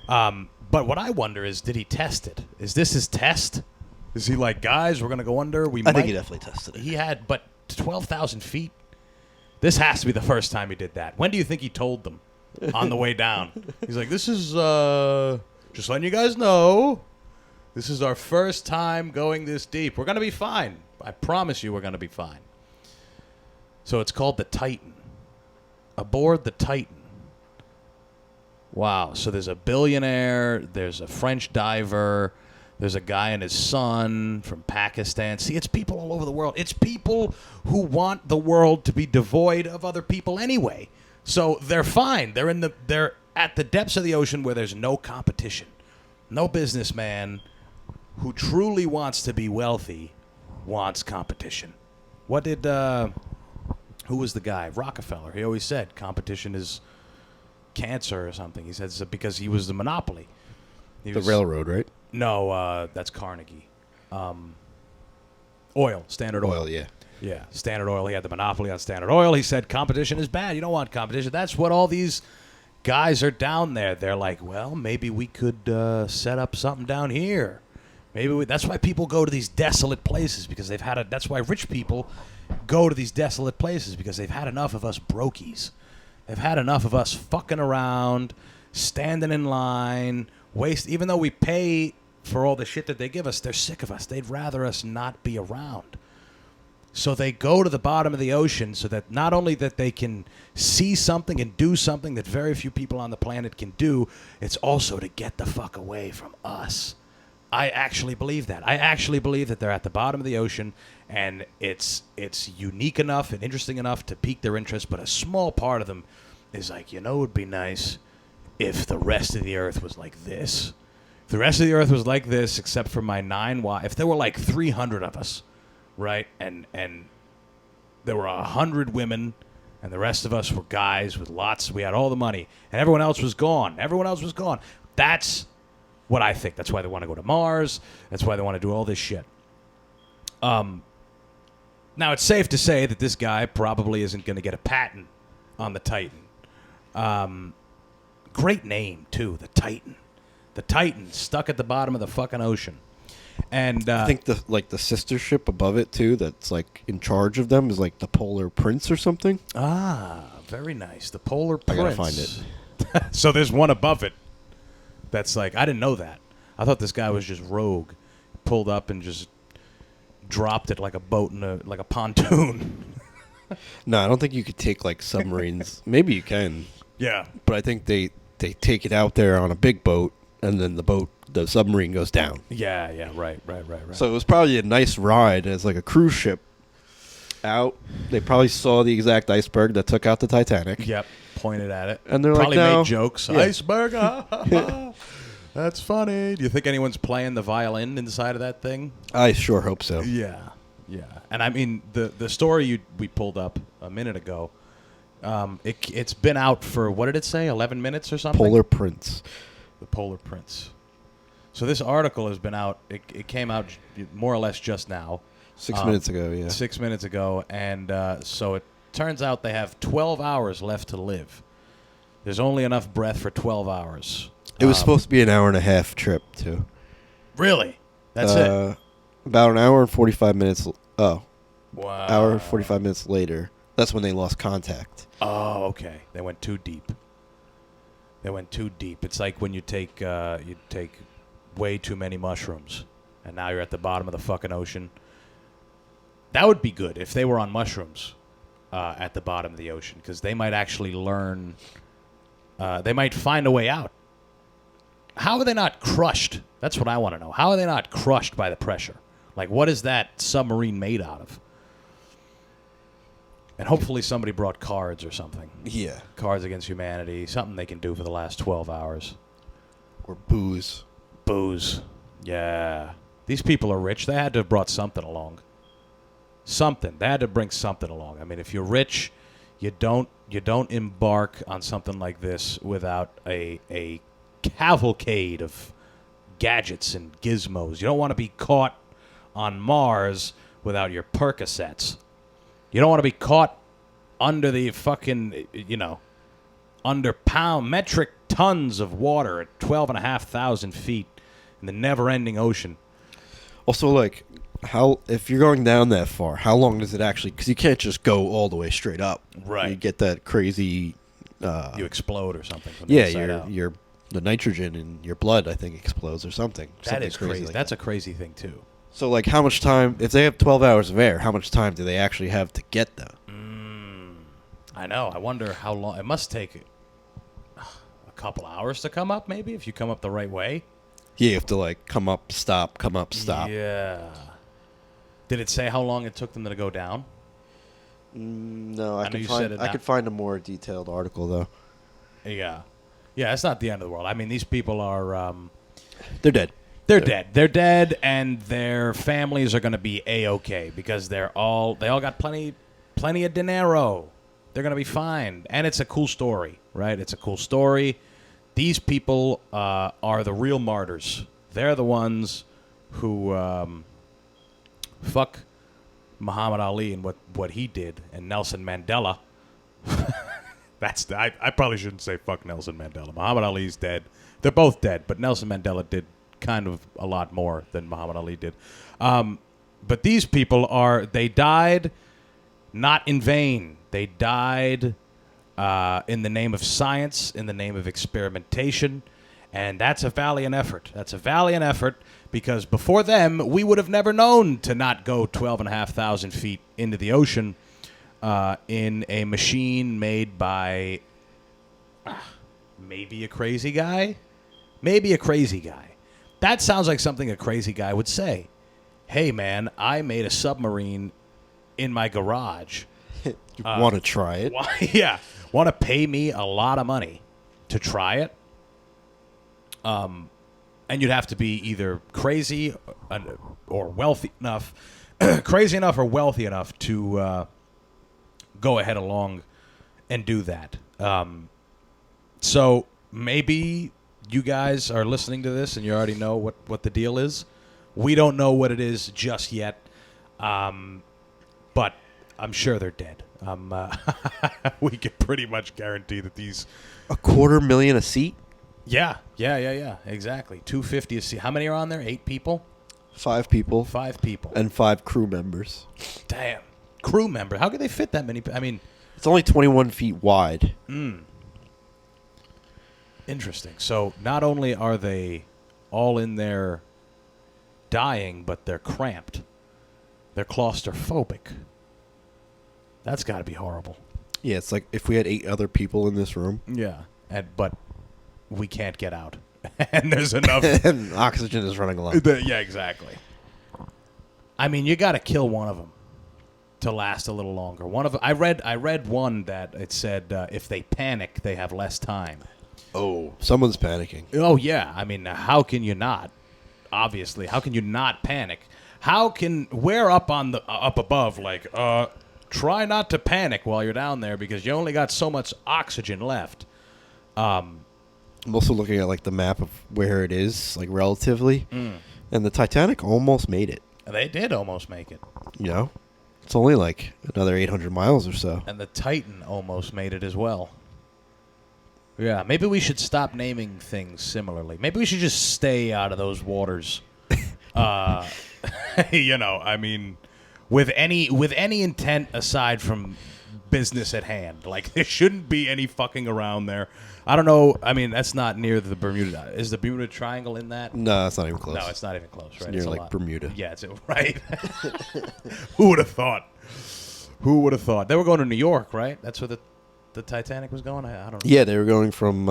But what I wonder is, did he test it? Is this his test? Is he like, guys, we're going to go under? I think he definitely tested it. He had, but 12,000 feet? This has to be the first time he did that. When do you think he told them on the way down? He's like, this is, just letting you guys know, this is our first time going this deep. We're going to be fine. I promise you we're going to be fine. So it's called the Titan. Aboard the Titan. Wow. So there's a billionaire, there's a French diver, there's a guy and his son from Pakistan. See, it's people all over the world. It's people who want the world to be devoid of other people anyway. So they're fine. They're at the depths of the ocean where there's no competition. No businessman who truly wants to be wealthy wants competition. What did who was the guy? Rockefeller. He always said competition is cancer or something. He said because he was the monopoly. The railroad, right? No, that's Carnegie. Oil, Standard Oil. Oil, yeah. Yeah, Standard Oil. He had the monopoly on Standard Oil. He said competition is bad. You don't want competition. That's what all these guys are down there. They're like, well, maybe we could set up something down here. That's why people go to these desolate places, because they've had that's why rich people go to these desolate places, because they've had enough of us brokies. They've had enough of us fucking around, standing in line, even though we pay for all the shit that they give us, they're sick of us. They'd rather us not be around. So they go to the bottom of the ocean so that not only that they can see something and do something that very few people on the planet can do, it's also to get the fuck away from us. I actually believe that. I actually believe that they're at the bottom of the ocean, and it's unique enough and interesting enough to pique their interest, but a small part of them is like, it would be nice if the rest of the earth was like this. If the rest of the earth was like this, except for my 9 wives, if there were like 300 of us, right, and there were 100 women, and the rest of us were guys with lots, we had all the money, and everyone else was gone. That's what I think. That's why they want to go to Mars. That's why they want to do all this shit. Now, it's safe to say that this guy probably isn't going to get a patent on the Titan. Great name, too, the Titan. The Titan, stuck at the bottom of the fucking ocean. And I think the sister ship above it, too, that's, like, in charge of them is, like, the Polar Prince or something. Ah, very nice. The Polar Prince. I gotta find it. So there's one above it that's like, I didn't know that. I thought this guy was just rogue. Pulled up and just dropped it like a boat in like a pontoon. No, I don't think you could take, like, submarines. Maybe you can. Yeah. But I think they take it out there on a big boat, and then the submarine goes down. Yeah, right. So it was probably a nice ride as, like, a cruise ship out. They probably saw the exact iceberg that took out the Titanic. Yep, pointed at it. And they're probably like, no. made jokes. Yeah. Iceberg, ah, ha, ha. That's funny. Do you think anyone's playing the violin inside of that thing? I sure hope so. Yeah. And I mean, the story we pulled up a minute ago, it's been out for, what did it say, 11 minutes or something? Polar Prince. The Polar Prince. So this article has been out, it came out more or less just now. 6 minutes ago, yeah. 6 minutes ago, and so it turns out they have 12 hours left to live. There's only enough breath for 12 hours. It was supposed to be an hour and a half trip, too. Really? That's it? About an hour and 45 minutes. Wow. Hour and 45 minutes later. That's when they lost contact. Oh, okay. They went too deep. It's like when you take way too many mushrooms, and now you're at the bottom of the fucking ocean. That would be good if they were on mushrooms at the bottom of the ocean, because they might actually learn. They might find a way out. How are they not crushed? That's what I want to know. How are they not crushed by the pressure? Like, what is that submarine made out of? And hopefully somebody brought cards or something. Yeah. Cards Against Humanity, something they can do for the last 12 hours. Or booze. Booze. Yeah. These people are rich. They had to have brought something along. Something. They had to bring something along. I mean, if you're rich, you don't embark on something like this without a cavalcade of gadgets and gizmos. You don't want to be caught on Mars without your Percocets. You don't want to be caught under the fucking, under metric tons of water at 12,500 feet in the never-ending ocean. Also, like, if you're going down that far, how long does it actually... Because you can't just go all the way straight up. Right. You get that crazy... you explode or something from the inside out. The nitrogen in your blood, I think, explodes or something. That is crazy. Like That's a crazy thing, too. So, like, how much time... If they have 12 hours of air, how much time do they actually have to get there? I know. I wonder how long... It must take a couple hours to come up, maybe, if you come up the right way. Yeah, you have to, like, come up, stop, come up, stop. Yeah. Did it say how long it took them to go down? No, I could find a more detailed article, though. Yeah. Yeah, it's not the end of the world. I mean, these people are... They're dead. They're dead. They're dead, and their families are going to be A-okay because they all got plenty of dinero. They're going to be fine. And it's a cool story, right? It's a cool story. These people are the real martyrs. They're the ones who fuck Muhammad Ali and what he did, and Nelson Mandela. I probably shouldn't say fuck Nelson Mandela. Muhammad Ali's dead. They're both dead, but Nelson Mandela did kind of a lot more than Muhammad Ali did. But these people they died not in vain. They died in the name of science, in the name of experimentation, and that's a valiant effort. That's a valiant effort because before them, we would have never known to not go 12,500 feet into the ocean in a machine made by maybe a crazy guy. Maybe a crazy guy. That sounds like something a crazy guy would say. Hey, man, I made a submarine in my garage. You want to try it? Yeah. Want to pay me a lot of money to try it? And you'd have to be either crazy or wealthy enough, crazy enough or wealthy enough to go ahead along and do that. So maybe you guys are listening to this and you already know what the deal is. We don't know what it is just yet. But I'm sure they're dead. We can pretty much guarantee that these. $250,000 a seat. Yeah, exactly. $250 a seat. How many are on there? 8 people. 5 people. 5 people. And 5 crew members. Damn. Crew member. How could they fit that many? I mean, it's only 21 feet wide. Interesting. So not only are they all in there dying, but they're cramped. They're claustrophobic. That's got to be horrible. Yeah, it's like if we had 8 other people in this room. Yeah, but we can't get out, and there's enough. And oxygen is running low. Yeah, exactly. I mean, you got to kill one of them to last a little longer. One of I read one that it said if they panic, they have less time. Oh, someone's panicking. Oh yeah, I mean, how can you not? Obviously, how can you not panic? We're up on the up above, like try not to panic while you're down there because you only got so much oxygen left. I'm also looking at like the map of where it is, like relatively, and the Titanic almost made it. They did almost make it. You know, it's only like another 800 miles or so. And the Titan almost made it as well. Yeah, maybe we should stop naming things similarly. Maybe we should just stay out of those waters. You know, I mean, with any intent aside from business at hand. Like, there shouldn't be any fucking around there. I don't know. I mean, that's not near the Bermuda. Is the Bermuda Triangle in that? No, it's not even close. No, it's not even close, right? It's near a like lot. Bermuda. Yeah, it's right. Who would have thought? Who would have thought? They were going to New York, right? That's where the Titanic was going. I don't know. Yeah, they were going from.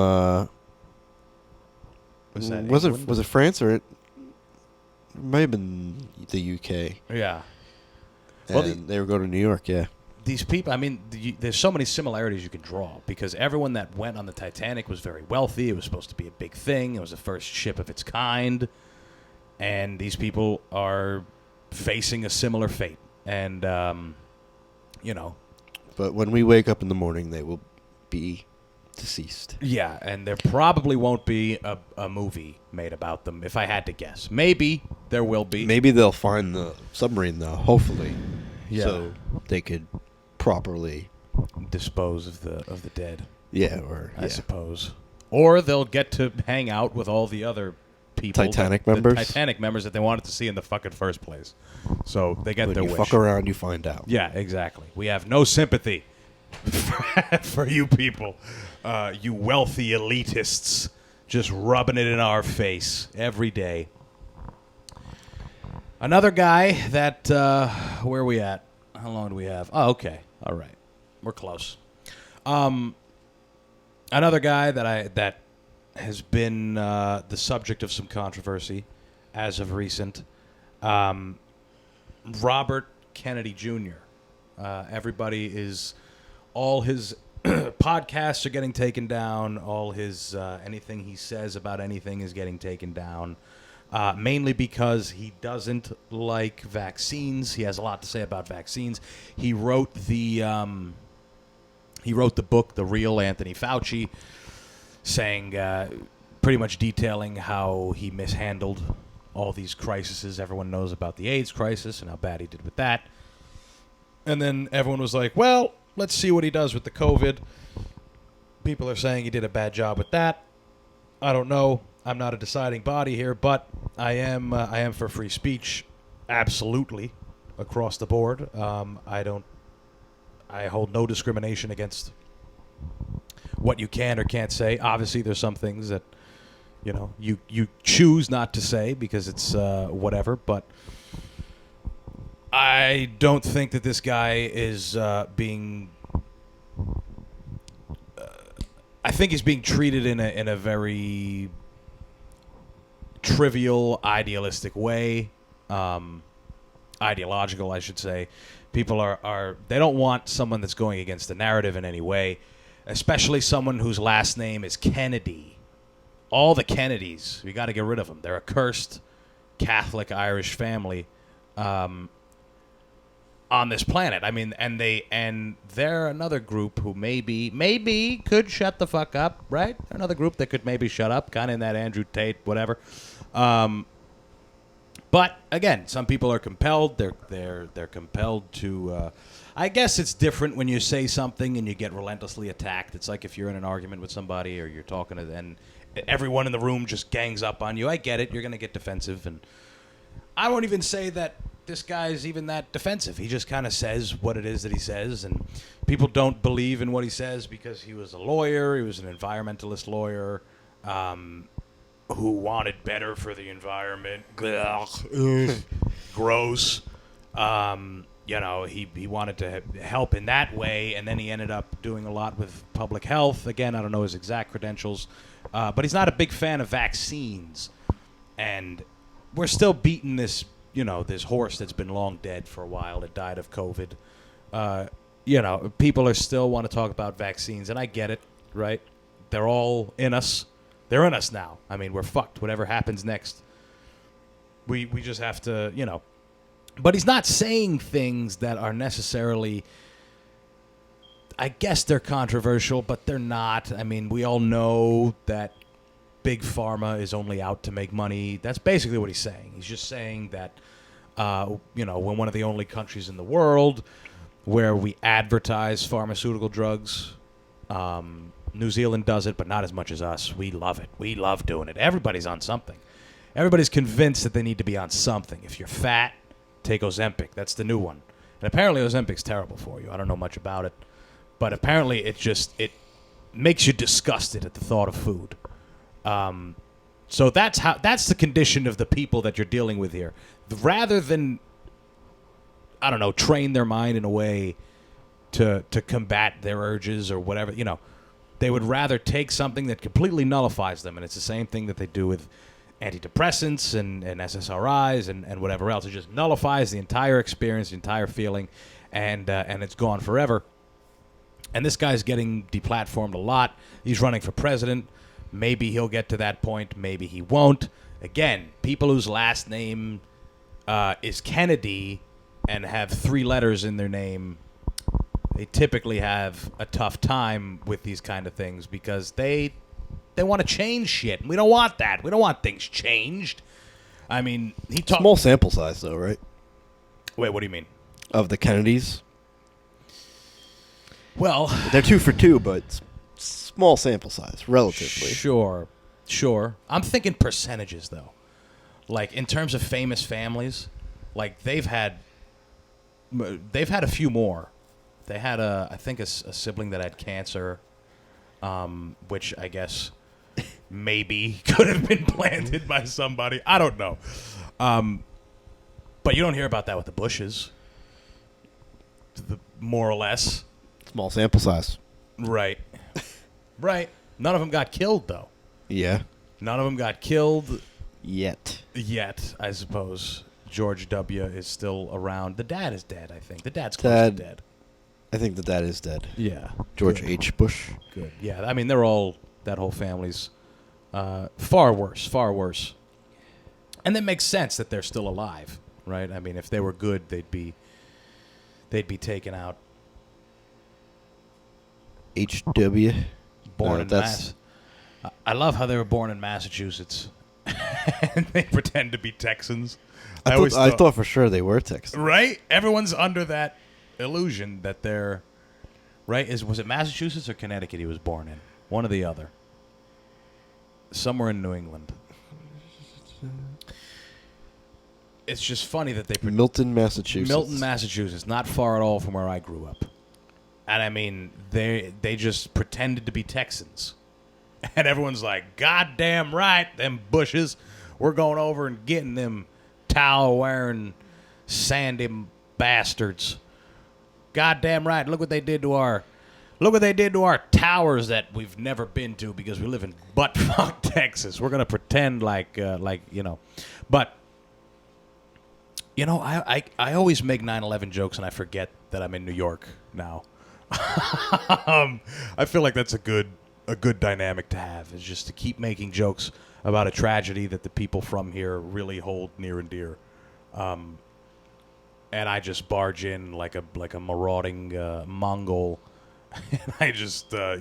Was it France or it might have been the UK? Yeah. Well, they were going to New York. Yeah. These people, I mean, there's so many similarities you can draw because everyone that went on the Titanic was very wealthy. It was supposed to be a big thing. It was the first ship of its kind. And these people are facing a similar fate. And, you know. But when we wake up in the morning, they will be deceased. Yeah, and there probably won't be a movie made about them, if I had to guess. Maybe there will be. Maybe they'll find the submarine, though, hopefully. Yeah. So they could properly dispose of the dead. Yeah, I suppose. Or they'll get to hang out with all the other people. Titanic the members? Titanic members that they wanted to see in the fucking first place. So they get when their you wish. fuck around, you find out. Yeah, exactly. We have no sympathy for you people. You wealthy elitists just rubbing it in our face every day. Another guy that, where are we at? How long do we have? Oh, okay. All right. We're close. Another guy that has been the subject of some controversy as of recent, Robert Kennedy Jr. All his podcasts are getting taken down. All his anything he says about anything is getting taken down. Mainly because he doesn't like vaccines. He has a lot to say about vaccines. He wrote the book, The Real Anthony Fauci, saying pretty much detailing how he mishandled all these crises. Everyone knows about the AIDS crisis and how bad he did with that. And then everyone was like, well, let's see what he does with the COVID. People are saying he did a bad job with that. I don't know. I'm not a deciding body here, but I am for free speech, absolutely, across the board. I hold no discrimination against what you can or can't say. Obviously, there's some things that, you know, you choose not to say because it's whatever. But I don't think that this guy is being. I think he's being treated in a very trivial, idealistic way, ideological, I should say. People they don't want someone that's going against the narrative in any way, especially someone whose last name is Kennedy. All the Kennedys, we got to get rid of them. They're a cursed Catholic Irish family on this planet. I mean, and they're another group who maybe could shut the fuck up, right? Another group that could maybe shut up, kind of in that Andrew Tate, whatever. But again, some people are compelled. They're compelled to. I guess it's different when you say something and you get relentlessly attacked. It's like if you're in an argument with somebody or you're talking to and everyone in the room just gangs up on you. I get it. You're going to get defensive, and I won't even say that this guy's even that defensive. He just kind of says what it is that he says, and people don't believe in what he says because he was a lawyer. He was an environmentalist lawyer. Who wanted better for the environment. Gross. He wanted to help in that way, and then he ended up doing a lot with public health. Again, I don't know his exact credentials, but he's not a big fan of vaccines. And we're still beating this, this horse that's been long dead for a while that died of COVID. People are still want to talk about vaccines, and I get it, right? They're all in us. They're in us now. I mean, we're fucked. Whatever happens next, we just have to, But he's not saying things that are necessarily, I guess they're controversial, but they're not. I mean, we all know that Big Pharma is only out to make money. That's basically what he's saying. He's just saying that, we're one of the only countries in the world where we advertise pharmaceutical drugs. New Zealand does it, but not as much as us. We love it. We love doing it. Everybody's on something. Everybody's convinced that they need to be on something. If you're fat, take Ozempic. That's the new one. And apparently Ozempic's terrible for you. I don't know much about it. But apparently it makes you disgusted at the thought of food. So that's the condition of the people that you're dealing with here. Rather than, I don't know, train their mind in a way to combat their urges or whatever, they would rather take something that completely nullifies them. And it's the same thing that they do with antidepressants and SSRIs and whatever else. It just nullifies the entire experience, the entire feeling, and it's gone forever. And this guy's getting deplatformed a lot. He's running for president. Maybe he'll get to that point. Maybe he won't. Again, people whose last name is Kennedy and have 3 letters in their name, they typically have a tough time with these kind of things because they want to change shit. And we don't want that. We don't want things changed. I mean, Small sample size, though, right? Wait, what do you mean? Of the Kennedys? Well, they're 2 for 2, but small sample size, relatively. Sure. I'm thinking percentages, though. Like, in terms of famous families, like, they've had a few more. They had I think a sibling that had cancer, which I guess maybe could have been planted by somebody. I don't know. But you don't hear about that with the Bushes, more or less. Small sample size. Right. Right. None of them got killed, though. Yeah. None of them got killed. Yet, I suppose. George W. is still around. The dad is dead, I think. The dad's close to dead. I think the dad is dead. Yeah. George Good. H. Bush. Good. Yeah, I mean, that whole family's far worse. And that makes sense that they're still alive, right? I mean, if they were good, they'd be taken out. H.W. Born in Mass. I love how they were born in Massachusetts. And they pretend to be Texans. I thought for sure they were Texans. Right? Everyone's under that illusion that they're right. Was it Massachusetts or Connecticut he was born in? One or the other. Somewhere in New England. It's just funny that they Milton, Massachusetts. Not far at all from where I grew up. And I mean, they just pretended to be Texans. And everyone's like, goddamn right, them Bushes. We're going over and getting them towel-wearing, sandy bastards. Goddamn right. Look what they did to our towers that we've never been to because we live in butt-fuck Texas. We're going to pretend like. But, I always make 9/11 jokes and I forget that I'm in New York now. I feel like that's a good dynamic to have, is just to keep making jokes about a tragedy that the people from here really hold near and dear. And I just barge in like a marauding Mongol. And I just, So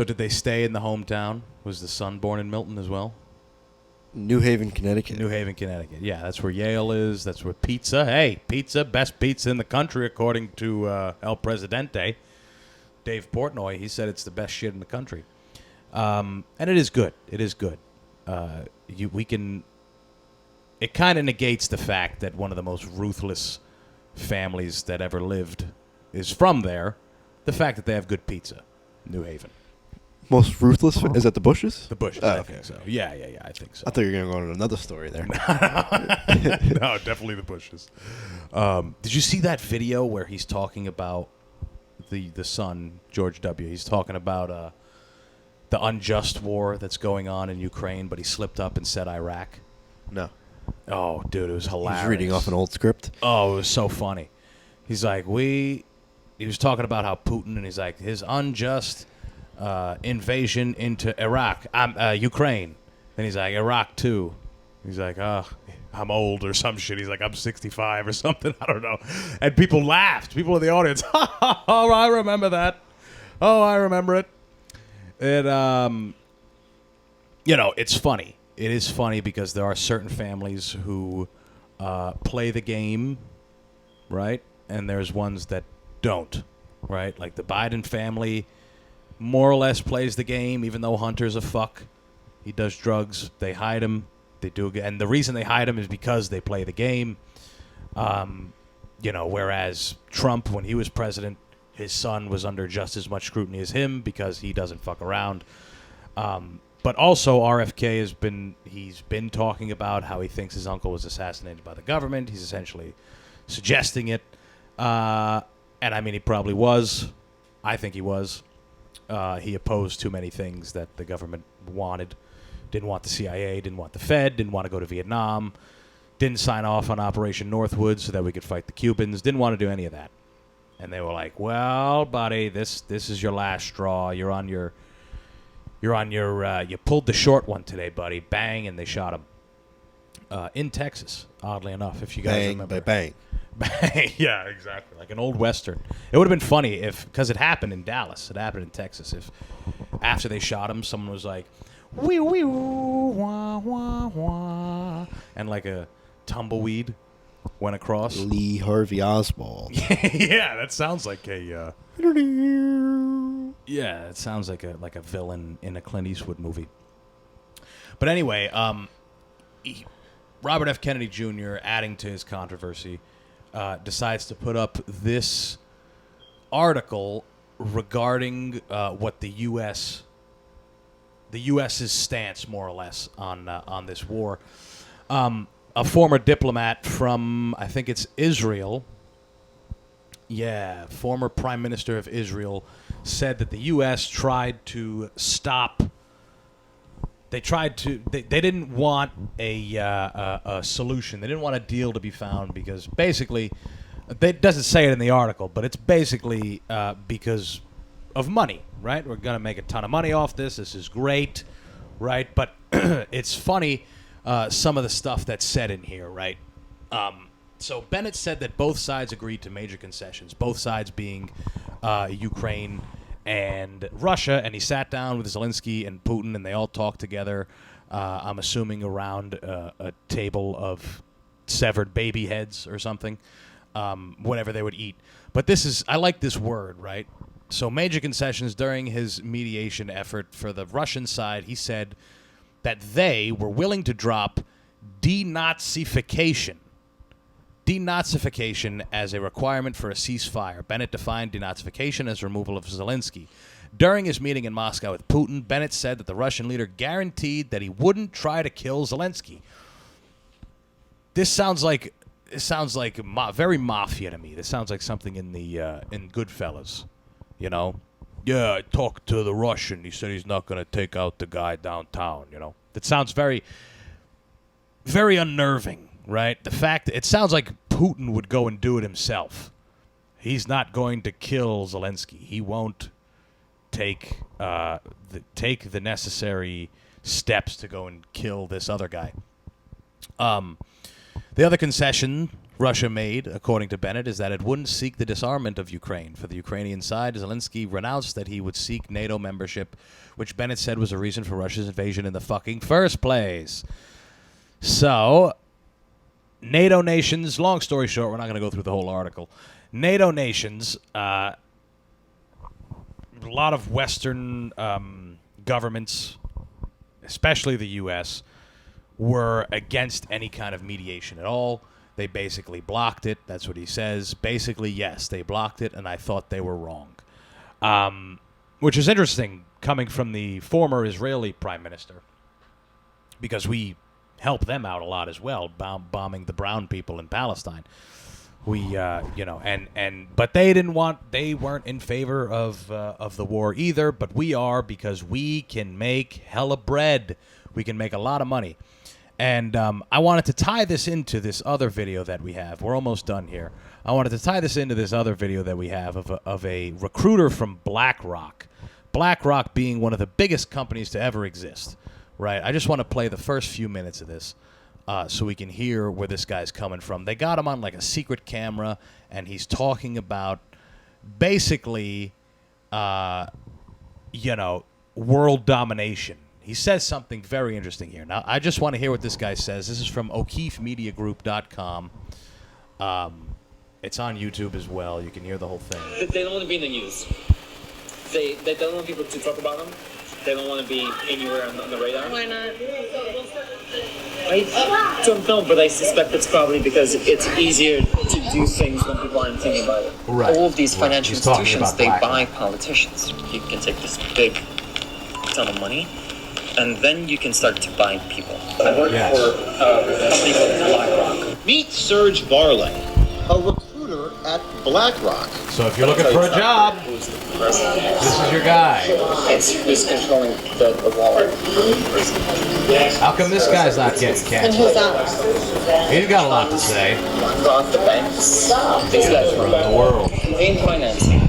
did they stay in the hometown? Was the son born in Milton as well? New Haven, Connecticut. New Haven, Connecticut. Yeah, that's where Yale is. That's where pizza. Hey, pizza, best pizza in the country, according to El Presidente, Dave Portnoy. He said it's the best shit in the country, and it is good. It is good. We can. It kind of negates the fact that one of the most ruthless families that ever lived is from there. The fact that they have good pizza, New Haven. Most ruthless? Is that the Bushes? The Bushes, Oh, I okay. think so. Yeah, I think so. I thought you were going to go on another story there. No, definitely the Bushes. Did you see that video where he's talking about the son, George W.? He's talking about the unjust war that's going on in Ukraine, but he slipped up and said Iraq. No. Oh, dude, it was hilarious. He's reading off an old script. Oh, it was so funny. He's like, he was talking about how Putin, and he's like, his unjust invasion into Ukraine. Then he's like, Iraq too. He's like, I'm old or some shit. He's like, I'm 65 or something. I don't know. And people laughed. People in the audience, oh, I remember that. Oh, I remember it. And, it's funny. It is funny because there are certain families who play the game, right? And there's ones that don't, right? Like the Biden family more or less plays the game, even though Hunter's a fuck. He does drugs. They hide him. They do, and the reason they hide him is because they play the game. Whereas Trump, when he was president, his son was under just as much scrutiny as him because he doesn't fuck around. But also, RFK he's been talking about how he thinks his uncle was assassinated by the government. He's essentially suggesting it. And I mean, he probably was. I think he was. He opposed too many things that the government wanted. Didn't want the CIA, didn't want the Fed, didn't want to go to Vietnam, didn't sign off on Operation Northwood so that we could fight the Cubans, didn't want to do any of that. And they were like, well, buddy, this is your last straw. You pulled the short one today, buddy. Bang, and they shot him. In Texas, oddly enough, if you guys remember. Bang. Yeah, exactly. Like an old Western. It would have been funny because it happened in Dallas. It happened in Texas. If after they shot him, someone was like, wee wee wah wah wah, and like a tumbleweed went across. Lee Harvey Oswald. Yeah, that sounds like a. Yeah, it sounds like a villain in a Clint Eastwood movie. But anyway, Robert F. Kennedy Jr., adding to his controversy, decides to put up this article regarding what the U.S.'s stance, more or less, on this war. A former diplomat from, I think it's Israel. Yeah, former Prime Minister of Israel said that the U.S. tried to stop. They didn't want a solution. They didn't want a deal to be found because basically, it doesn't say it in the article, but it's basically because of money, right? We're going to make a ton of money off this. This is great, right? But it's funny, some of the stuff that's said in here, right? So Bennett said that both sides agreed to major concessions, both sides being Ukraine and Russia, and he sat down with Zelensky and Putin, and they all talked together, I'm assuming around a table of severed baby heads or something, whatever they would eat. But I like this word, right? So major concessions during his mediation effort for the Russian side, he said that they were willing to drop denazification as a requirement for a ceasefire. Bennett defined denazification as removal of Zelensky. During his meeting in Moscow with Putin, Bennett said that the Russian leader guaranteed that he wouldn't try to kill Zelensky. This sounds like very mafia to me. This sounds like something in Goodfellas, you know? Yeah, I talked to the Russian. He said he's not going to take out the guy downtown, you know? That sounds very, very unnerving. Right? The fact it sounds like Putin would go and do it himself. He's not going to kill Zelensky. He won't take the necessary steps to go and kill this other guy. The other concession Russia made, according to Bennett, is that it wouldn't seek the disarmament of Ukraine. For the Ukrainian side, Zelensky renounced that he would seek NATO membership, which Bennett said was a reason for Russia's invasion in the fucking first place. So, NATO nations, long story short, we're not going to go through the whole article. NATO nations, a lot of Western governments, especially the U.S., were against any kind of mediation at all. They basically blocked it. That's what he says. Basically, yes, they blocked it, and I thought they were wrong. Which is interesting, coming from the former Israeli prime minister, because we help them out a lot as well, bombing the brown people in Palestine. We, but they weren't in favor of the war either, but we are, because we can make hella bread. We can make a lot of money. And I wanted to tie this into this other video that we have. We're almost done here. I wanted to tie this into this other video that we have of a recruiter from BlackRock. BlackRock being one of the biggest companies to ever exist. Right, I just want to play the first few minutes of this so we can hear where this guy's coming from. They got him on like a secret camera, and he's talking about basically, world domination. He says something very interesting here. Now, I just want to hear what this guy says. This is from O'KeefeMediaGroup.com. It's on YouTube as well. You can hear the whole thing. They don't want to be in the news. They don't want people to talk about them. They don't want to be anywhere on the radar. Why not? I don't know, but I suspect it's probably because it's easier to do things when people aren't thinking about it. Right. All of these financial He's talking institutions, about they BlackRock. buy politicians. You can take this big ton of money, and then you can start to buy people. I work Yes. for a company called BlackRock. Meet Serge Varley, a recruiter at BlackRock. So if you're looking for a job, Who's the president? this is your guy. It's who's controlling the wallet. How come this guy's not getting And canceled? who's that? He's got a lot to say. BlackRock, the banks, these guys From the world. in financing.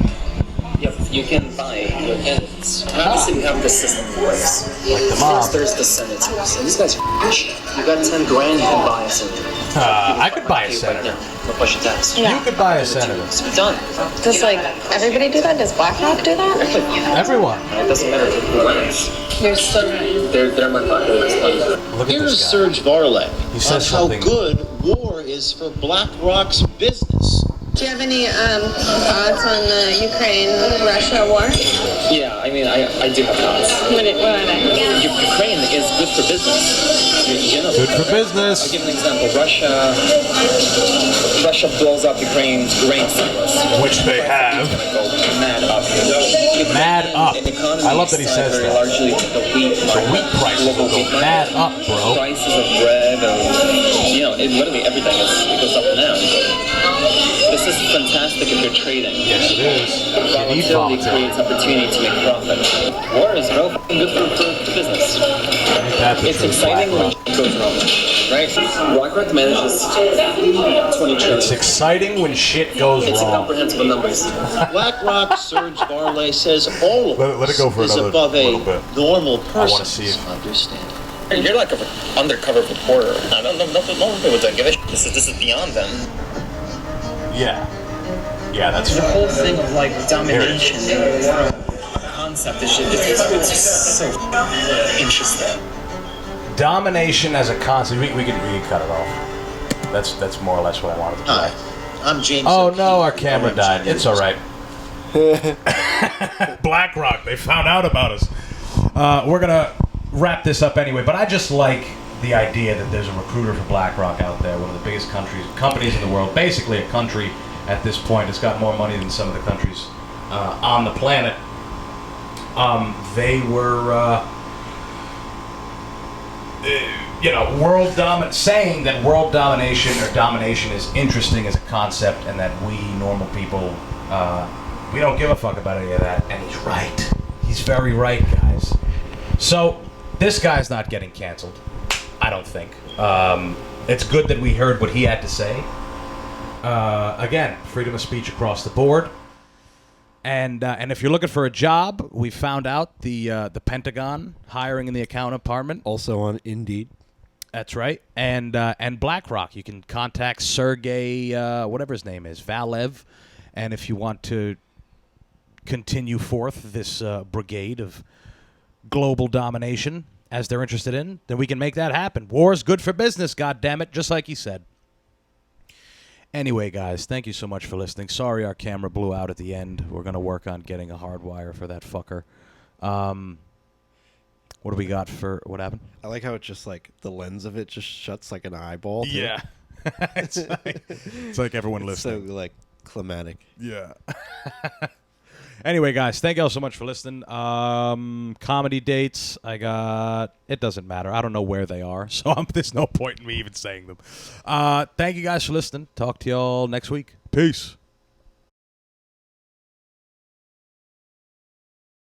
Yep, you can buy your candidates. Obviously, we have the system in place. Like the mob. First, there's the senators. And these guys are rich. You got 10 grand, you can buy a senator. I could buy a Right senator. now, no question tax. You could buy a senator. It's done. Does everybody do that? Does BlackRock do that? Everyone. It doesn't matter who wins. You're so right. They're my partners. Look at Here's this guy. Serge Varley He on says how something. good war is for BlackRock's business. Do you have any thoughts on the Ukraine-Russia war? Yeah, I mean, I do have thoughts. What are they? Ukraine is good for business. Good for I'll business. give an example. Russia blows up Ukraine's grain silos. Which they have. It's gonna go mad up. Mad up. An economy I love that he is says very that. largely the wheat market. Wheat prices Global will go wheat market. mad up, bro. Prices of bread, literally everything it goes up and down. This is fantastic if you're trading. Yes, it is. You need Volatility volatility. creates opportunity to make profit. War is real fucking good for business. That's the It's truth, exciting when BlackRock. shit goes wrong, right? BlackRock manages 20 trillion. It's exciting when shit goes It's wrong. incomprehensible numbers. BlackRock Serge Varley says all of Let it go for is another above a little bit. normal wanna person's see if- understanding. You're like an undercover reporter. I don't know. No people don't give a shit. This is beyond them. Yeah. Yeah, that's The true. whole thing of domination, concept, it's just so interesting. Domination as a concept. We could cut it off. That's more or less what I wanted to Hi, play. I'm James. Oh O'Keefe. no, our camera I'm died. James. It's all right. BlackRock, they found out about us. We're gonna wrap this up anyway, but I just like the idea that there's a recruiter for BlackRock out there, one of the biggest companies in the world, basically a country at this point. It's got more money than some of the countries on the planet. They were, saying that world domination or domination is interesting as a concept, and that we normal people, we don't give a fuck about any of that. And he's right. He's very right, guys. So this guy's not getting canceled, I don't think. It's good that we heard what he had to say. Again, freedom of speech across the board. And if you're looking for a job, we found out the Pentagon hiring in the accountant department. Also on Indeed. That's right. And BlackRock, you can contact Sergey, whatever his name is, Valev. And if you want to continue forth this brigade of global domination as they're interested in, then we can make that happen. War is good for business, goddammit, just like he said. Anyway, guys, thank you so much for listening. Sorry our camera blew out at the end. We're going to work on getting a hard wire for that fucker. What do we got for... What happened? I like how it just, like, the lens of it just shuts like an eyeball. Yeah. It's like everyone It's so, listening. like, climatic. Yeah. Anyway, guys, thank you all so much for listening. Comedy dates, I got... It doesn't matter. I don't know where they are, so there's no point in me even saying them. Thank you guys for listening. Talk to y'all next week. Peace.